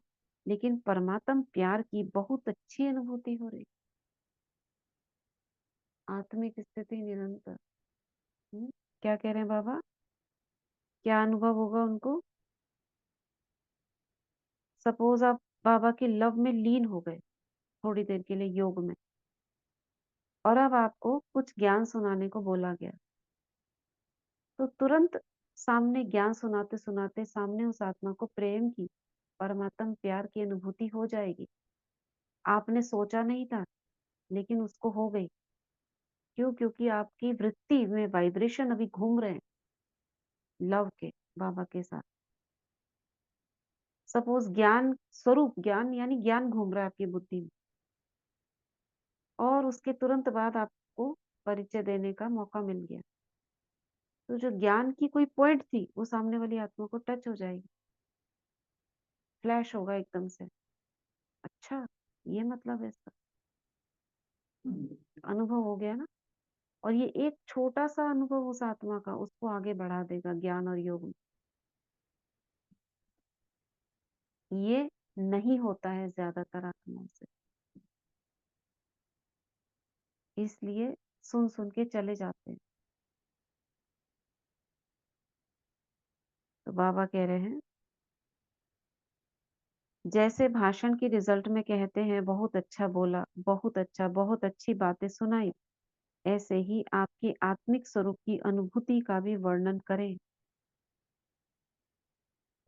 लेकिन परमात्म प्यार की बहुत अच्छी अनुभूति हो रही। आत्मिक स्थिति निरंतर। क्या कह रहे हैं बाबा? क्या अनुभव होगा उनको? सपोज आप बाबा के लव में लीन हो गए थोड़ी देर के लिए योग में, और अब आपको कुछ ज्ञान सुनाने को बोला गया, तो तुरंत सामने ज्ञान सुनाते सुनाते सामने उस आत्मा को प्रेम की, परमात्म प्यार की अनुभूति हो जाएगी। आपने सोचा नहीं था, लेकिन उसको हो गई। क्यों? क्योंकि आपकी वृत्ति में वाइब्रेशन अभी घूम रहे हैं लव के, बाबा के साथ। सपोज ज्ञान स्वरूप, ज्ञान यानी ज्ञान घूम रहा है आपकी बुद्धि में, और उसके तुरंत बाद आपको परिचय देने का मौका मिल गया, तो जो ज्ञान की कोई पॉइंट थी वो सामने वाली आत्मा को टच हो जाएगी, फ्लैश होगा एकदम से। अच्छा, ये मतलब है इसका। अनुभव हो गया ना। और ये एक छोटा सा अनुभव उस आत्मा का उसको आगे बढ़ा देगा ज्ञान और योग में। ये नहीं होता है ज्यादातर आत्माओं से, इसलिए सुन सुन के चले जाते हैं। तो बाबा कह रहे हैं जैसे भाषण की रिजल्ट में कहते हैं बहुत अच्छा बोला, बहुत अच्छा, बहुत अच्छी बातें सुनाई, ऐसे ही आपकी आत्मिक स्वरूप की अनुभूति का भी वर्णन करें।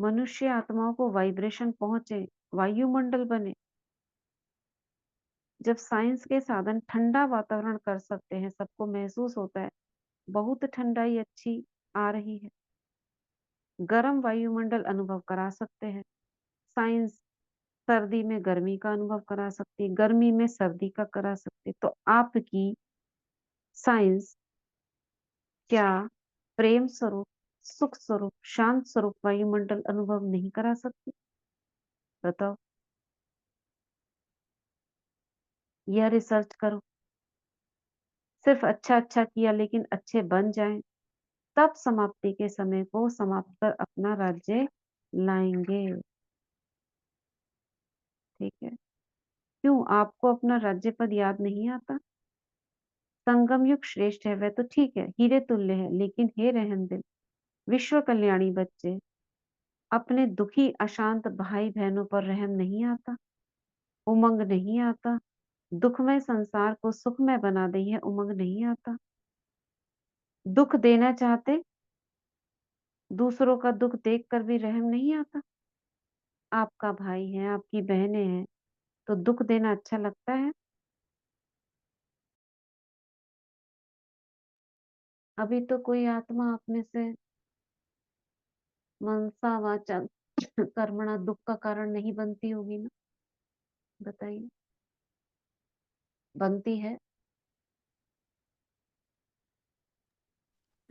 मनुष्य आत्माओं को वाइब्रेशन पहुंचे, वायुमंडल बने। जब साइंस के साधन ठंडा वातावरण कर सकते हैं, सबको महसूस होता है बहुत ठंडाई अच्छी आ रही है, गर्म वायुमंडल अनुभव करा सकते हैं। साइंस सर्दी में गर्मी का अनुभव करा सकती है, गर्मी में सर्दी का करा सकती है। तो आपकी साइंस क्या प्रेम स्वरूप, सुख स्वरूप, शांत स्वरूप वायुमंडल अनुभव नहीं करा सकती? बताओ, यह रिसर्च करो। सिर्फ अच्छा अच्छा किया लेकिन अच्छे बन जाएं, तब समाप्ति के समय को समाप्त कर अपना राज्य लाएंगे। ठीक है? क्यों आपको अपना राज्य पद याद नहीं आता? संगम युग श्रेष्ठ है, वह तो ठीक है, हीरे तुल्य है, लेकिन हे रहम दिल, विश्व कल्याणी बच्चे, अपने दुखी अशांत भाई बहनों पर रहम नहीं आता? उमंग नहीं आता? दुखमय संसार को सुखमय बना दी है, उमंग नहीं आता? दुख देना चाहते, दूसरों का दुख देखकर भी रहम नहीं आता? आपका भाई है, आपकी बहनें हैं, तो दुख देना अच्छा लगता है? अभी तो कोई आत्मा आप में से मनसा वाचा कर्मणा दुख का कारण नहीं बनती होगी ना? बताइए, बनती है?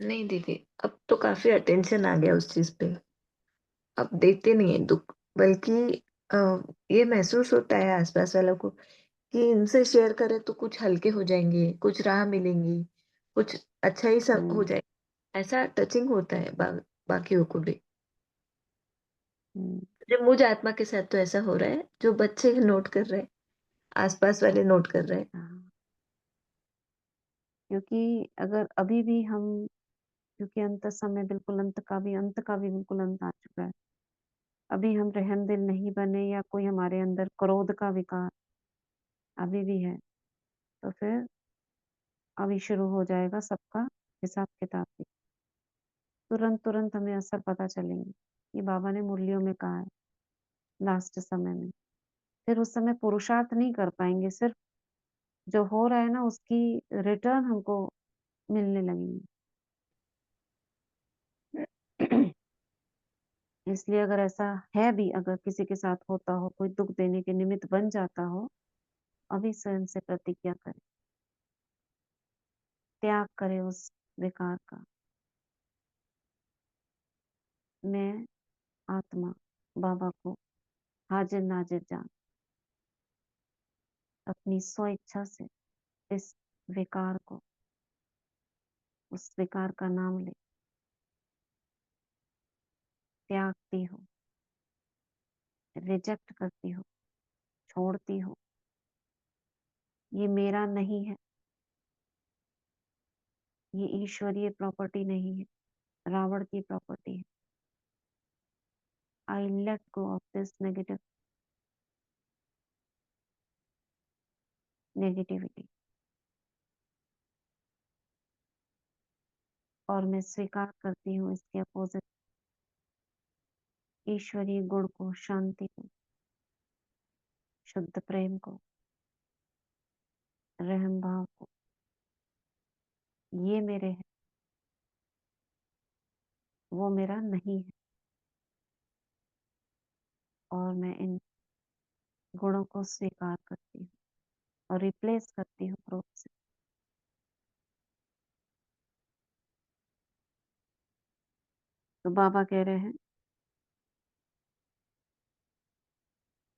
नहीं दीदी, अब तो काफी अटेंशन आ गया उस चीज पे। अब देते नहीं है दुख, बल्कि अ, ये महसूस होता है आसपास वालों को कि इनसे शेयर करें तो कुछ हल्के हो जाएंगे, कुछ राह मिलेंगी, कुछ अच्छा ही सब हो हम्म, जाएगा। ऐसा टचिंग होता है बाकियों को भी। हम्म, जो मुझ आत्मा के साथ तो ऐसा हो रहा है, जो बच्चे नोट कर रहे हैं, आसपास वाले नोट कर रहे हैं। हाँ। क्योंकि अगर अभी भी हम, क्योंकि अंत समय बिल्कुल अंत का भी बिल्कुल अंत आ चुका है, अभी हम रहमदिल नहीं बने या कोई हमारे अंदर क्रोध का विकार अभी भी है, तो फिर अभी शुरू हो जाएगा सबका हिसाब किताब भी। तुरंत तुरंत हमें असर पता चलेंगे। ये बाबा ने मुरलियों में कहा है लास्ट समय में। फिर उस समय पुरुषार्थ नहीं कर पाएंगे, सिर्फ जो हो रहा है ना उसकी रिटर्न हमको मिलने लगेंगी। इसलिए अगर ऐसा है भी, अगर किसी के साथ होता हो, कोई दुख देने के निमित्त बन जाता हो, अभी स्वयं से प्रतिज्ञा करे, त्याग करे उस विकार का। मैं आत्मा बाबा को हाजिर नाजिर जान अपनी स्व इच्छा से इस विकार को, उस विकार का नाम ले त्यागती हूँ, रिजेक्ट करती हूँ, छोड़ती हूँ। ये मेरा नहीं है, ये ईश्वरीय प्रॉपर्टी नहीं है, रावण की प्रॉपर्टी है। I let go of this negativity, और मैं स्वीकार करती हूँ इसके अपोजिट ईश्वरीय गुण को, शांति को, शुद्ध प्रेम को, रहम भाव को। ये मेरे है, वो मेरा नहीं है, और मैं इन गुणों को स्वीकार करती हूँ और रिप्लेस करती हूँ क्रोध से। तो बाबा कह रहे हैं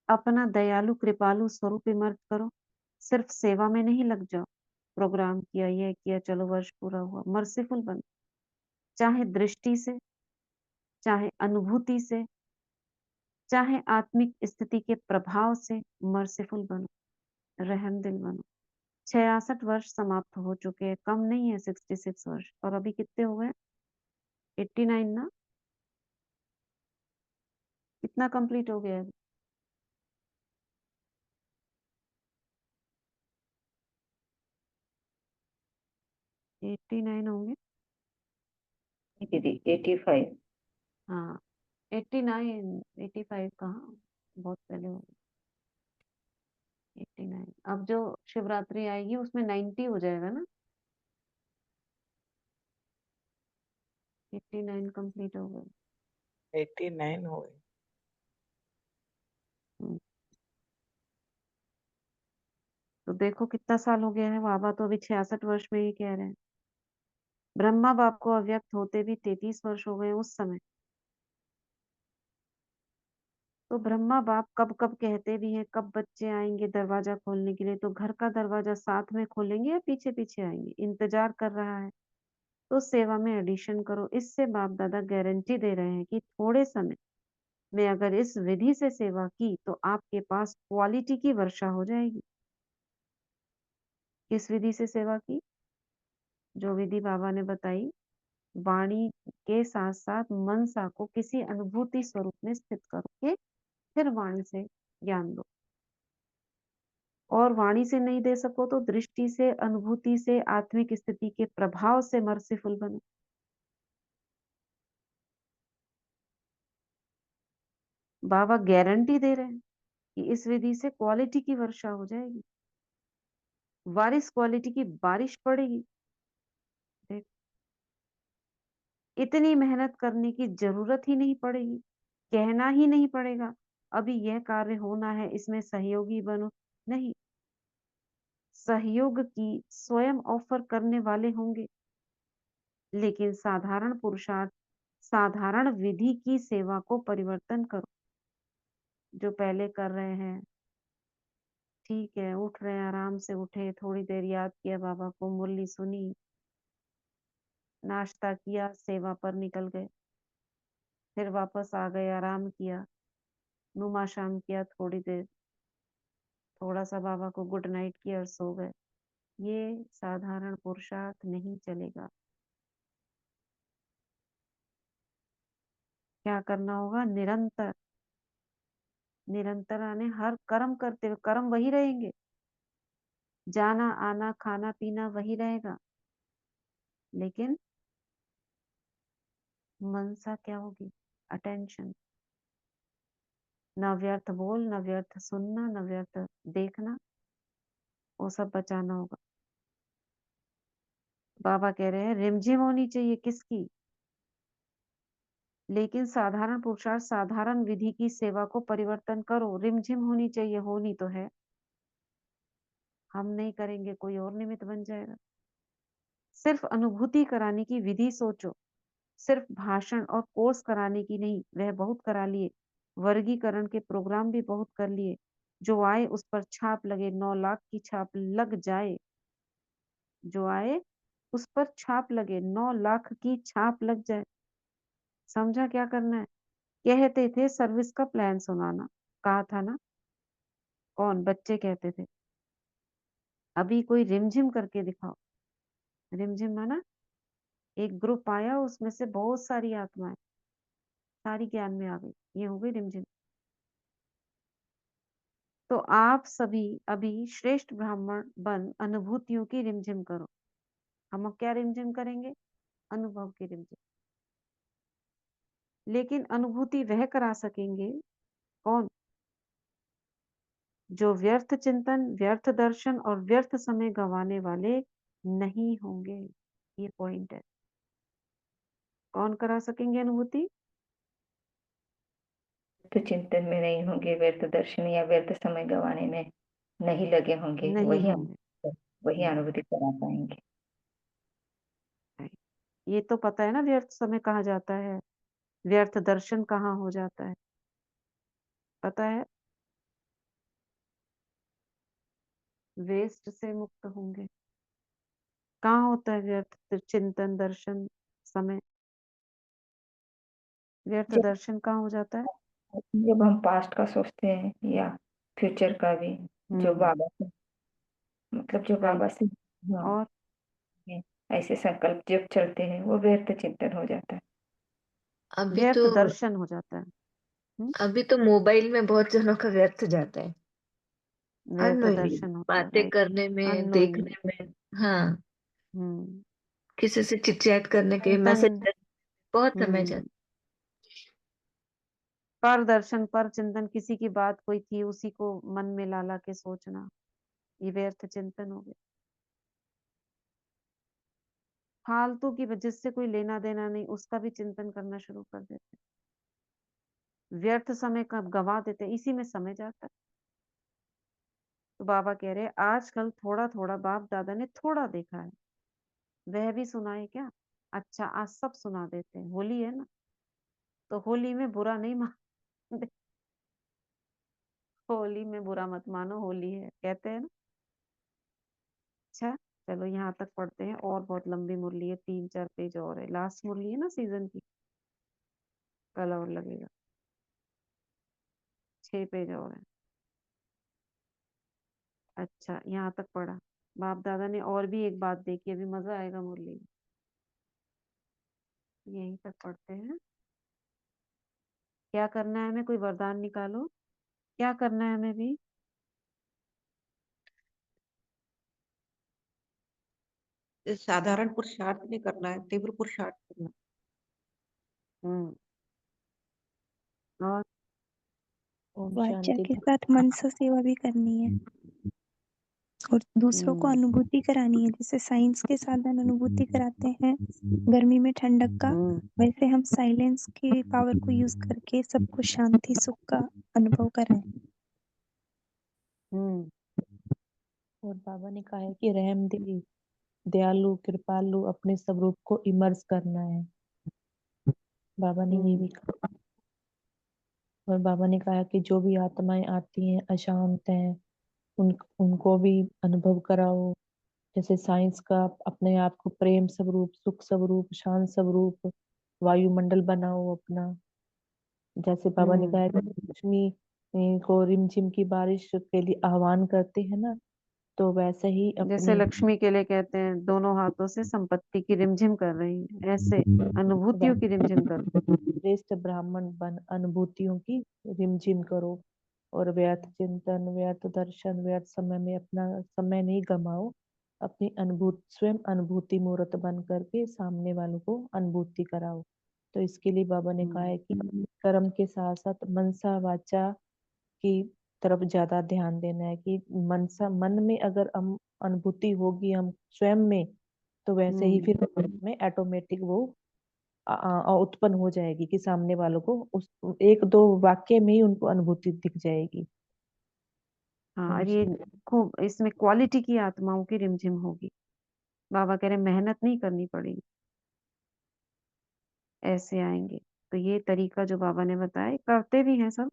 अपना दयालु कृपालु स्वरूप इमर्ज करो, सिर्फ सेवा में नहीं लग जाओ। प्रोग्राम किया, ये किया, चलो वर्ष पूरा हुआ, मर्सीफुल बनो। चाहे दृष्टि से, चाहे अनुभूति से, चाहे आत्मिक स्थिति के प्रभाव से मर्सीफुल बनो, रहमदिल बनो। 66 वर्ष समाप्त हो चुके हैं, कम नहीं है 66 वर्ष। और अभी कितने हो गए? 89 ना? कितना कंप्लीट हो गया है? 89 होंगे। दीदी 85। हाँ, 89, 85 कहाँ, बहुत पहले हो गया। 89 अब जो शिवरात्रि आएगी उसमें 90 हो जाएगा ना। 89 कंप्लीट हो गए। 89 हो गई। हम्म, तो देखो कितना साल हो गया है। बाबा तो अभी 66 वर्ष में ही कह रहे हैं। ब्रह्मा बाप को अव्यक्त होते भी 33 वर्ष हो गए उस समय। तो ब्रह्मा बाप कब कब कहते भी हैं कब बच्चे आएंगे दरवाजा खोलने के लिए, तो घर का दरवाजा साथ में खोलेंगे या पीछे पीछे आएंगे, इंतजार कर रहा है। तो सेवा में एडिशन करो। इससे बाप दादा गारंटी दे रहे हैं कि थोड़े समय में अगर इस विधि से सेवा की तो आपके पास क्वालिटी की वर्षा हो जाएगी। किस विधि से सेवा की? जो विधि बाबा ने बताई, वाणी के साथ साथ मनसा को किसी अनुभूति स्वरूप में स्थित करके फिर वाणी से ज्ञान दो। और वाणी से नहीं दे सको तो दृष्टि से, अनुभूति से, आत्मिक स्थिति के प्रभाव से मर्सीफुल बनो। बाबा गारंटी दे रहे हैं कि इस विधि से क्वालिटी की वर्षा हो जाएगी, वारिस क्वालिटी की बारिश पड़ेगी। देख, इतनी मेहनत करने की जरूरत ही नहीं पड़ेगी, कहना ही नहीं पड़ेगा अभी यह कार्य होना है, इसमें सहयोगी बनो। नहीं, सहयोग की स्वयं ऑफर करने वाले होंगे, लेकिन साधारण पुरुषार्थ, साधारण विधि की सेवा को परिवर्तन करो। जो पहले कर रहे हैं ठीक है, उठ रहे हैं, आराम से उठे, थोड़ी देर याद किया बाबा को, मुरली सुनी, नाश्ता किया, सेवा पर निकल गए, फिर वापस आ गए, आराम किया, नुमा शाम किया थोड़ी देर, थोड़ा सा बाबा को गुड नाइट किया और सो गए। ये साधारण पुरुषार्थ नहीं चलेगा। क्या करना होगा? निरंतर, निरंतर आने हर कर्म करते हुए, कर्म वही रहेंगे, जाना आना खाना पीना वही रहेगा, लेकिन मनसा क्या होगी? अटेंशन। न व्यर्थ बोल, न व्यर्थ सुनना, न व्यर्थ देखना, वो सब बचाना होगा। बाबा कह रहे हैं रिमझिम होनी चाहिए किसकी? लेकिन साधारण पुरुषार्थ, साधारण विधि की सेवा को परिवर्तन करो। रिमझिम होनी चाहिए, होनी तो है, हम नहीं करेंगे कोई और निमित्त बन जाएगा। सिर्फ अनुभूति कराने की विधि सोचो, सिर्फ भाषण और कोर्स कराने की नहीं, वह बहुत करा लिए, वर्गीकरण के प्रोग्राम भी बहुत कर लिए। जो आए उस पर छाप लगे, 9 लाख की छाप लग जाए। जो आए उस पर छाप लगे, 9 लाख की छाप लग जाए। समझा क्या करना है? कहते थे सर्विस का प्लान सुनाना, कहा था ना, कौन? बच्चे कहते थे। अभी कोई रिमझिम करके दिखाओ। रिमझिम माना एक ग्रुप आया, उसमें से बहुत सारी आत्माएं सारी ज्ञान में आ गई, ये हो गई रिमझिम। तो आप सभी अभी श्रेष्ठ ब्राह्मण बन अनुभूतियों की रिमझिम करो। हम अब क्या रिमझिम करेंगे? अनुभव की रिमझिम। लेकिन अनुभूति वह करा सकेंगे कौन? जो व्यर्थ चिंतन, व्यर्थ दर्शन और व्यर्थ समय गंवाने वाले नहीं होंगे। ये पॉइंट है। कौन करा सकेंगे अनुभूति? तो चिंतन में नहीं होंगे, व्यर्थ दर्शन या व्यर्थ समय गंवाने में नहीं लगे होंगे, नहीं होंगे। वही अनुभूति करा पाएंगे। ये तो पता है ना, व्यर्थ समय कहाँ जाता है, व्यर्थ दर्शन कहाँ हो जाता है, पता है। वेस्ट से मुक्त होंगे। कहाँ होता है व्यर्थ चिंतन, दर्शन, समय? व्यर्थ जब दर्शन कहाँ हो जाता है? जब हम पास्ट का सोचते हैं या फ्यूचर का भी, जो बाबा से मतलब जो बाबा राइट। से हाँ, और ऐसे संकल्प जब चलते हैं वो व्यर्थ चिंतन हो जाता है। अभी तो व्यर्थ दर्शन हो जाता है। अभी तो मोबाइल में बहुत जनों का व्यर्थ जाता है, व्यर्थ अननोइंगली दर्शन होता है, बातें राइट। करने में, अननोइंगली। देखने में। हाँ, हम्म। किसी से चिट चैट करने के, चिंतन। मैसेज करने में बहुत समय हम्म। जाता पर दर्शन, पर चिंतन, किसी की बात कोई थी उसी को मन में ला ला के सोचना, ये व्यर्थ चिंतन हो गया। फालतू की जिससे कोई लेना देना नहीं उसका भी चिंतन करना शुरू कर देते, व्यर्थ समय कब गवा देते, इसी में समय जाता है। तो बाबा कह रहे हैं आजकल थोड़ा थोड़ा बाप दादा ने थोड़ा देखा है, वह भी सुनाए क्या? अच्छा आज सब सुना देते हैं, होली है ना, तो होली में बुरा नहीं मान होली में बुरा मत मानो, होली है कहते हैं ना। अच्छा चलो यहाँ तक पढ़ते हैं, और बहुत लंबी मुरली है, 3-4 पेज और है, लास्ट मुरली है ना सीजन की, कल और लगेगा, 6 पेज और है। अच्छा यहाँ तक पढ़ा, बाप दादा ने और भी एक बात देखी, अभी मजा आएगा मुरली में, यहीं तक पढ़ते हैं। क्या करना है हमें, कोई वरदान निकालो, क्या करना है हमें भी? साधारण पुरुषार्थ नहीं करना है, तीव्र पुरुषार्थ करना है। हम्म और ओम वाचा शांति। के साथ मनसा सेवा भी करनी है और दूसरों को अनुभूति करानी है। जैसे साइंस के साधन अनुभूति कराते हैं गर्मी में ठंडक का, हम्म वैसे हम साइलेंस की पावर को यूज करके सबको शांति सुख का अनुभव कराएं। हम्म और बाबा ने कहा है कि रहमदिल, दयालु, कृपालु अपने स्वरूप को इमर्स करना है। बाबा ने ये भी कहा। और बाबा ने कहा कि जो भी आत्माएं आती हैं अशांत हैं, उनको भी अनुभव कराओ। जैसे साइंस का अपने आप को प्रेम स्वरूप, सुख स्वरूप, शांत स्वरूप वायुमंडल बनाओ अपना। जैसे बाबा ने कहा है कि लक्ष्मी को रिमझिम की बारिश के लिए आह्वान करते हैं ना, तो वैसे ही जैसे अपने लक्ष्मी के लिए कहते हैं दोनों हाथों से संपत्ति की रिमझिम कर रही है, ऐसे अनुभूतियों की रिमझिम करो। श्रेष्ठ ब्राह्मण बन अनुभूतियों की रिमझिम करो। और व्यर्थ चिंतन, व्यर्थ दर्शन, व्यर्थ समय में अपना समय नहीं गमाओ। अपनी स्वयं अनुभूति मूर्त बन करके सामने वालों को अनुभूति कराओ। तो इसके लिए बाबा ने कहा है कि कर्म के साथ साथ मनसा वाचा की तरफ ज्यादा ध्यान देना है कि मनसा मन में अगर हम अनुभूति होगी हम स्वयं में, तो वैसे ही फिर में ऑटोमेटिक वो उत्पन्न हो जाएगी कि सामने वालों को उस एक दो वाक्य में ही उनको अनुभूति दिख जाएगी। हाँ और ये खूब इसमें क्वालिटी की आत्माओं की रिमझिम होगी। बाबा कह रहे मेहनत नहीं करनी पड़ेगी, ऐसे आएंगे। तो ये तरीका जो बाबा ने बताया करते भी हैं सब,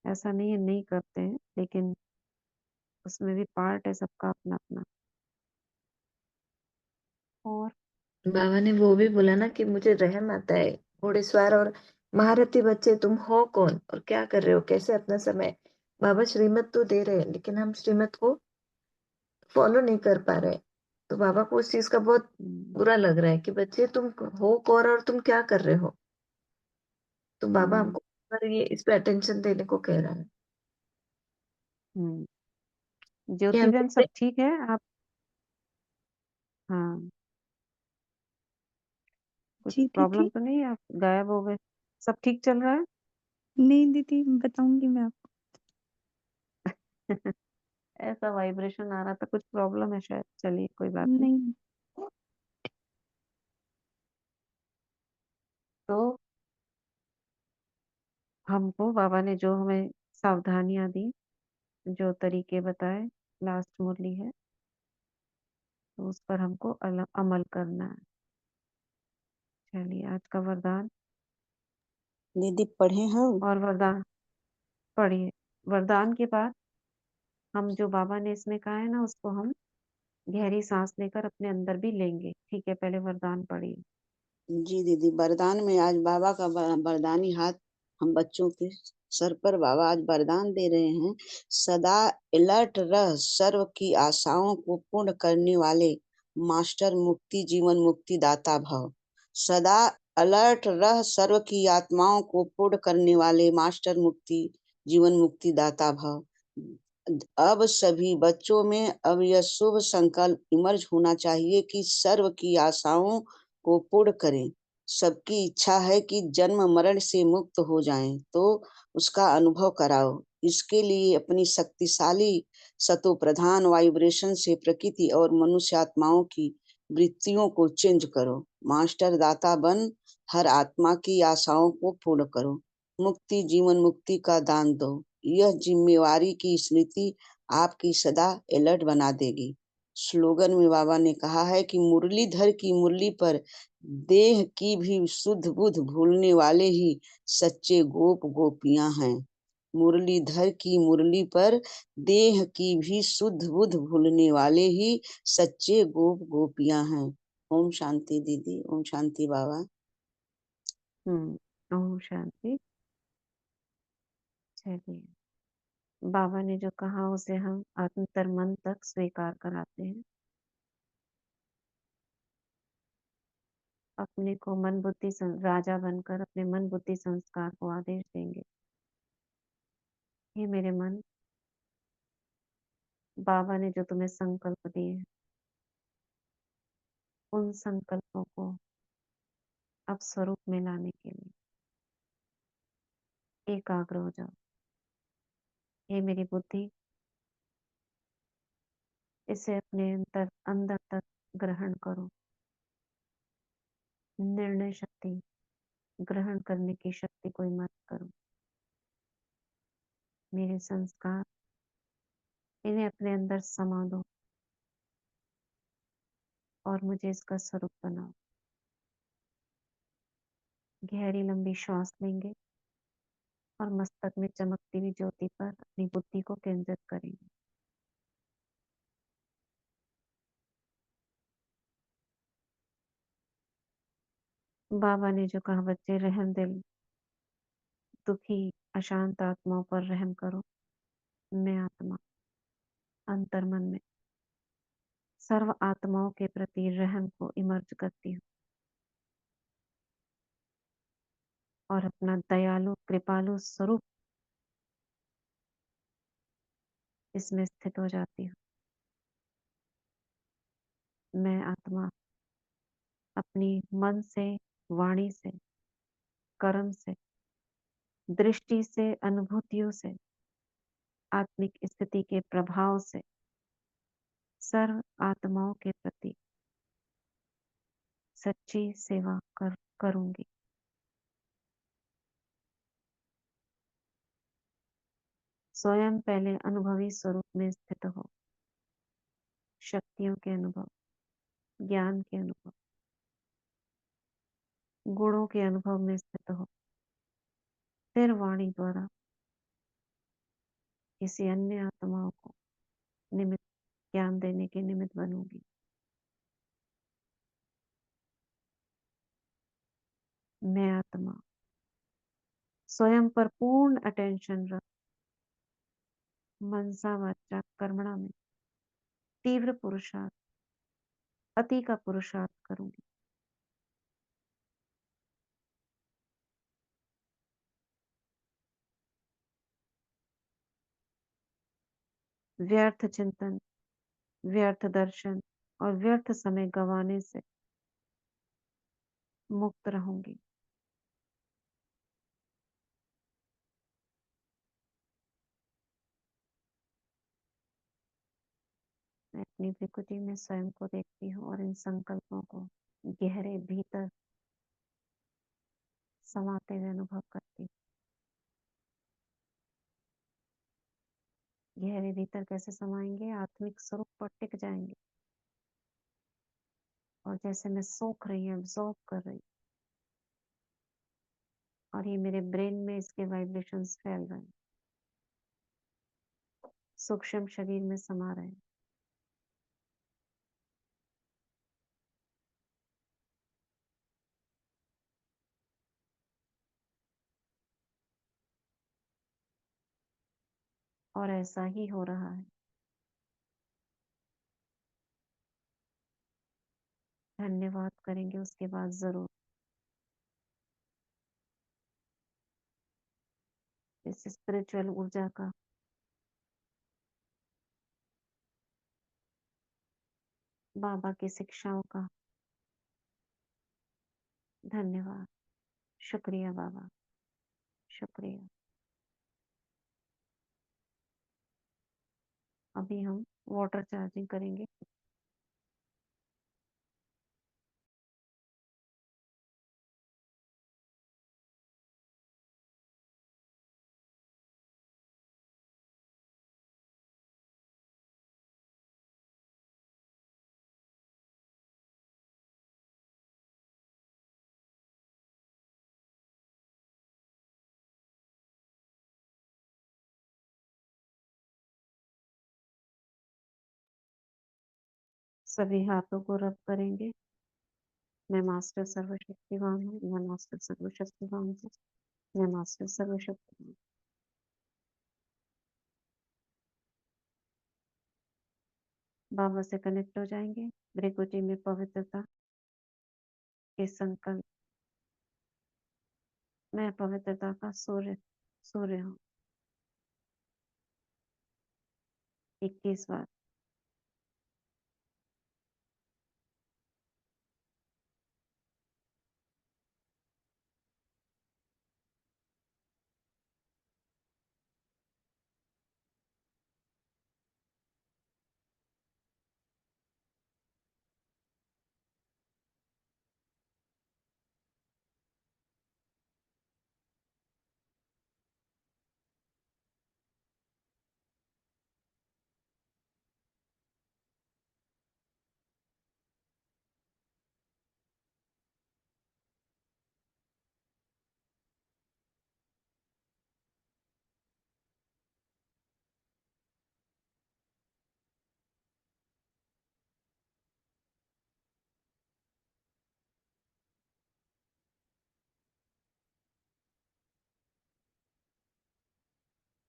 ऐसा नहीं है नहीं करते हैं, लेकिन उसमें भी पार्ट है सबका अपना अपना। और बाबा ने वो भी बोला ना कि मुझे रहम आता है, घोड़ेसवार और महारथी बच्चे तुम हो कौन और क्या कर रहे हो, कैसे अपना समय। बाबा श्रीमत तो दे रहे हैं लेकिन हम श्रीमत को फॉलो नहीं कर पा रहे। तो बाबा को उस चीज का बहुत बुरा लग रहा है कि बच्चे तुम हो कौन और तुम क्या कर रहे हो। तो बाबा हमको पर ये इस पे अटेंशन देने को कह रहा है कि ज्योति हम बहन सब ठीक है आप? हाँ कुछ जी प्रॉब्लम दीदी। तो नहीं है, आप गायब हो गए, सब ठीक चल रहा है? नहीं दीदी, बताऊंगी मैं आपको। ऐसा वाइब्रेशन आ रहा था, कुछ प्रॉब्लम है शायद, चलिए कोई बात नहीं। नहीं। तो हमको बाबा ने जो हमें सावधानियां दी, जो तरीके बताए, लास्ट मुरली है, तो उस पर हमको अमल करना है। चलिए आज का वरदान, दीदी पढ़े हम। और वरदान पढ़िए। वरदान के बाद हम जो बाबा ने इसमें कहा है ना, उसको हम गहरी सांस लेकर अपने अंदर भी लेंगे। ठीक है, पहले वरदान पढ़िए। जी दीदी, वरदान में आज बाबा का वरदानी हाथ हम बच्चों के सर पर बाबा आज वरदान दे रहे हैं। सदा अलर्ट रह, सर्व की आशाओं को पूर्ण करने वाले मास्टर मुक्ति जीवन मुक्ति दाता भव। सदा अलर्ट रह, सर्व की आत्माओं को पूर्ण करने वाले मास्टर मुक्ति जीवन मुक्ति दाता भव। अब सभी बच्चों में अब यह शुभ संकल्प इमर्ज होना चाहिए कि सर्व की आशाओं को पूर्ण करें, सबकी इच्छा है कि जन्म मरण से मुक्त हो जाएं, तो उसका अनुभव कराओ। इसके लिए अपनी शक्तिशाली सतो प्रधान वाइब्रेशन से प्रकृति और मनुष्य आत्माओं की वृत्तियों को चेंज करो। मास्टर दाता बन हर आत्मा की आशाओं को पूर्ण करो। मुक्ति जीवन मुक्ति का दान दो। यह जिम्मेवारी की स्मृति आपकी सदा अलर्ट बना देगी। स्लोगन में बाबा ने कहा है कि मुरलीधर की मुरली पर देह की भी शुद्ध बुद्ध भूलने वाले ही सच्चे गोप गोपियां हैं। मुरलीधर की मुरली पर देह की भी शुद्ध बुद्ध भूलने वाले ही सच्चे गोप गोपियां हैं। ओम शांति दीदी, ओम शांति बाबा। ओम शांति। चलिए, बाबा ने जो कहा उसे हम अंतर मन तक स्वीकार कराते हैं। अपने को मन बुद्धि राजा बनकर अपने मन बुद्धि संस्कार को आदेश देंगे, हे मेरे मन, बाबा ने जो तुम्हें संकल्प दिए हैं, उन संकल्पों को अब स्वरूप में लाने के लिए एकाग्र हो जाओ। हे मेरी बुद्धि, इसे अपने अंदर तक ग्रहण करो। निर्णय शक्ति, ग्रहण करने की शक्ति कोई मत करो। मेरे संस्कार, इन्हें अपने अंदर समा दो और मुझे इसका स्वरूप बनाओ। गहरी लंबी श्वास लेंगे और मस्तक में चमकती हुई ज्योति पर अपनी बुद्धि को केंद्रित करेंगे। बाबा ने जो कहा, बच्चे रहम दिल दुखी अशांत आत्माओं पर रहम करो। मैं आत्मा अंतर्मन में सर्व आत्माओं के प्रति रहम को इमर्ज करती हूँ और अपना दयालु कृपालु स्वरूप इसमें स्थित हो जाती हूँ। मैं आत्मा अपनी मन से, वाणी से, कर्म से, दृष्टि से, अनुभूतियों से, आत्मिक स्थिति के प्रभाव से सर्व आत्माओं के प्रति सच्ची सेवा करूंगी। स्वयं पहले अनुभवी स्वरूप में स्थित हो। शक्तियों के अनुभव, ज्ञान के अनुभव, गुणों के अनुभव में स्थित हो। फिर वाणी द्वारा किसी अन्य आत्माओं को निमित्त ज्ञान देने के निमित्त बनूंगी। मैं आत्मा स्वयं पर पूर्ण अटेंशन रख मनसा वाचा कर्मणा में तीव्र पुरुषार्थ, अति का पुरुषार्थ करूंगी। व्यर्थ चिंतन, व्यर्थ दर्शन और व्यर्थ समय गंवाने से मुक्त रहूंगी। मैं अपनी प्रकृति में स्वयं को देखती हूँ और इन संकल्पों को गहरे भीतर समाते हुए अनुभव करती हूँ। गहरे भीतर कैसे समाएंगे? आत्मिक स्वरूप पर टिक जाएंगे और जैसे मैं सोख रही हूँ, एब्जॉर्ब कर रही हूँ और ये मेरे ब्रेन में इसके वाइब्रेशंस फैल रहे हैं, सूक्ष्म शरीर में समा रहे हैं। और ऐसा ही हो रहा है। धन्यवाद करेंगे उसके बाद जरूर। इस स्पिरिचुअल ऊर्जा का बाबा की शिक्षाओं का धन्यवाद। शुक्रिया बाबा, शुक्रिया। अभी हम वाटर चार्जिंग करेंगे। सभी हाथों को रब करेंगे। मैं मास्टर सर्वशक्तिवान हूँ, मैं मास्टर सर्वशक्तिवान हूँ, मैं मास्टर सर्वशक्तिवान। बाबा से कनेक्ट हो जाएंगे। ब्रिकुटी में पवित्रता के संकल्प। मैं पवित्रता का सूर्य हूँ। 21 बार।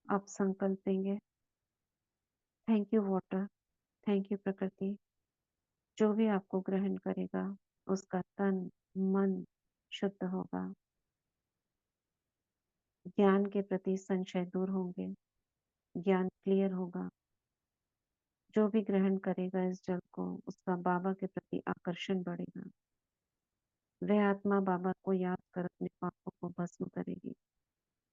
आप संकल्प देंगे। Thank you water, thank you प्रकृति। जो भी आपको ग्रहण करेगा उसका तन मन शुद्ध होगा। ज्ञान के प्रति संशय दूर होंगे, ज्ञान क्लियर होगा। जो भी ग्रहण करेगा इस जल को उसका बाबा के प्रति आकर्षण बढ़ेगा। वह आत्मा बाबा को याद कर अपने पापों को भस्म करेगी।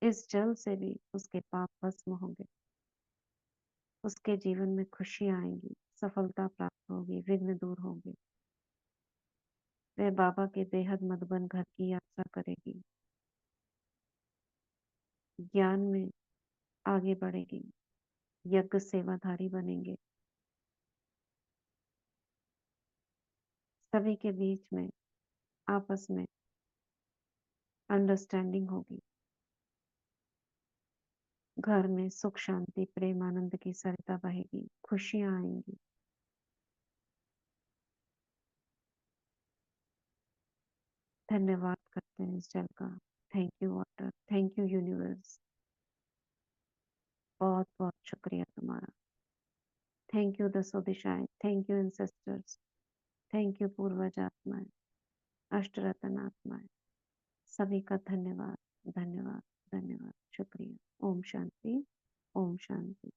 इस जल से भी उसके पाप भस्म होंगे। उसके जीवन में खुशियां आएंगी, सफलता प्राप्त होगी, विघ्न दूर होंगे। वह बाबा के बेहद मधुबन घर की यात्रा करेगी। ज्ञान में आगे बढ़ेगी, यज्ञ सेवाधारी बनेंगे। सभी के बीच में आपस में अंडरस्टैंडिंग होगी। घर में सुख शांति प्रेम आनंद की सरिता बहेगी, खुशियां आएंगी। धन्यवाद करते हैं इस जल का। Thank you water, thank you universe. बहुत बहुत शुक्रिया तुम्हारा। थैंक यू दसों दिशाएं, thank you ancestors, thank you पूर्वज आत्माएं, अष्टरत्न आत्माएं। सभी का धन्यवाद, धन्यवाद, धन्यवाद, शुक्रिया। ओम शांति, ओम शांति।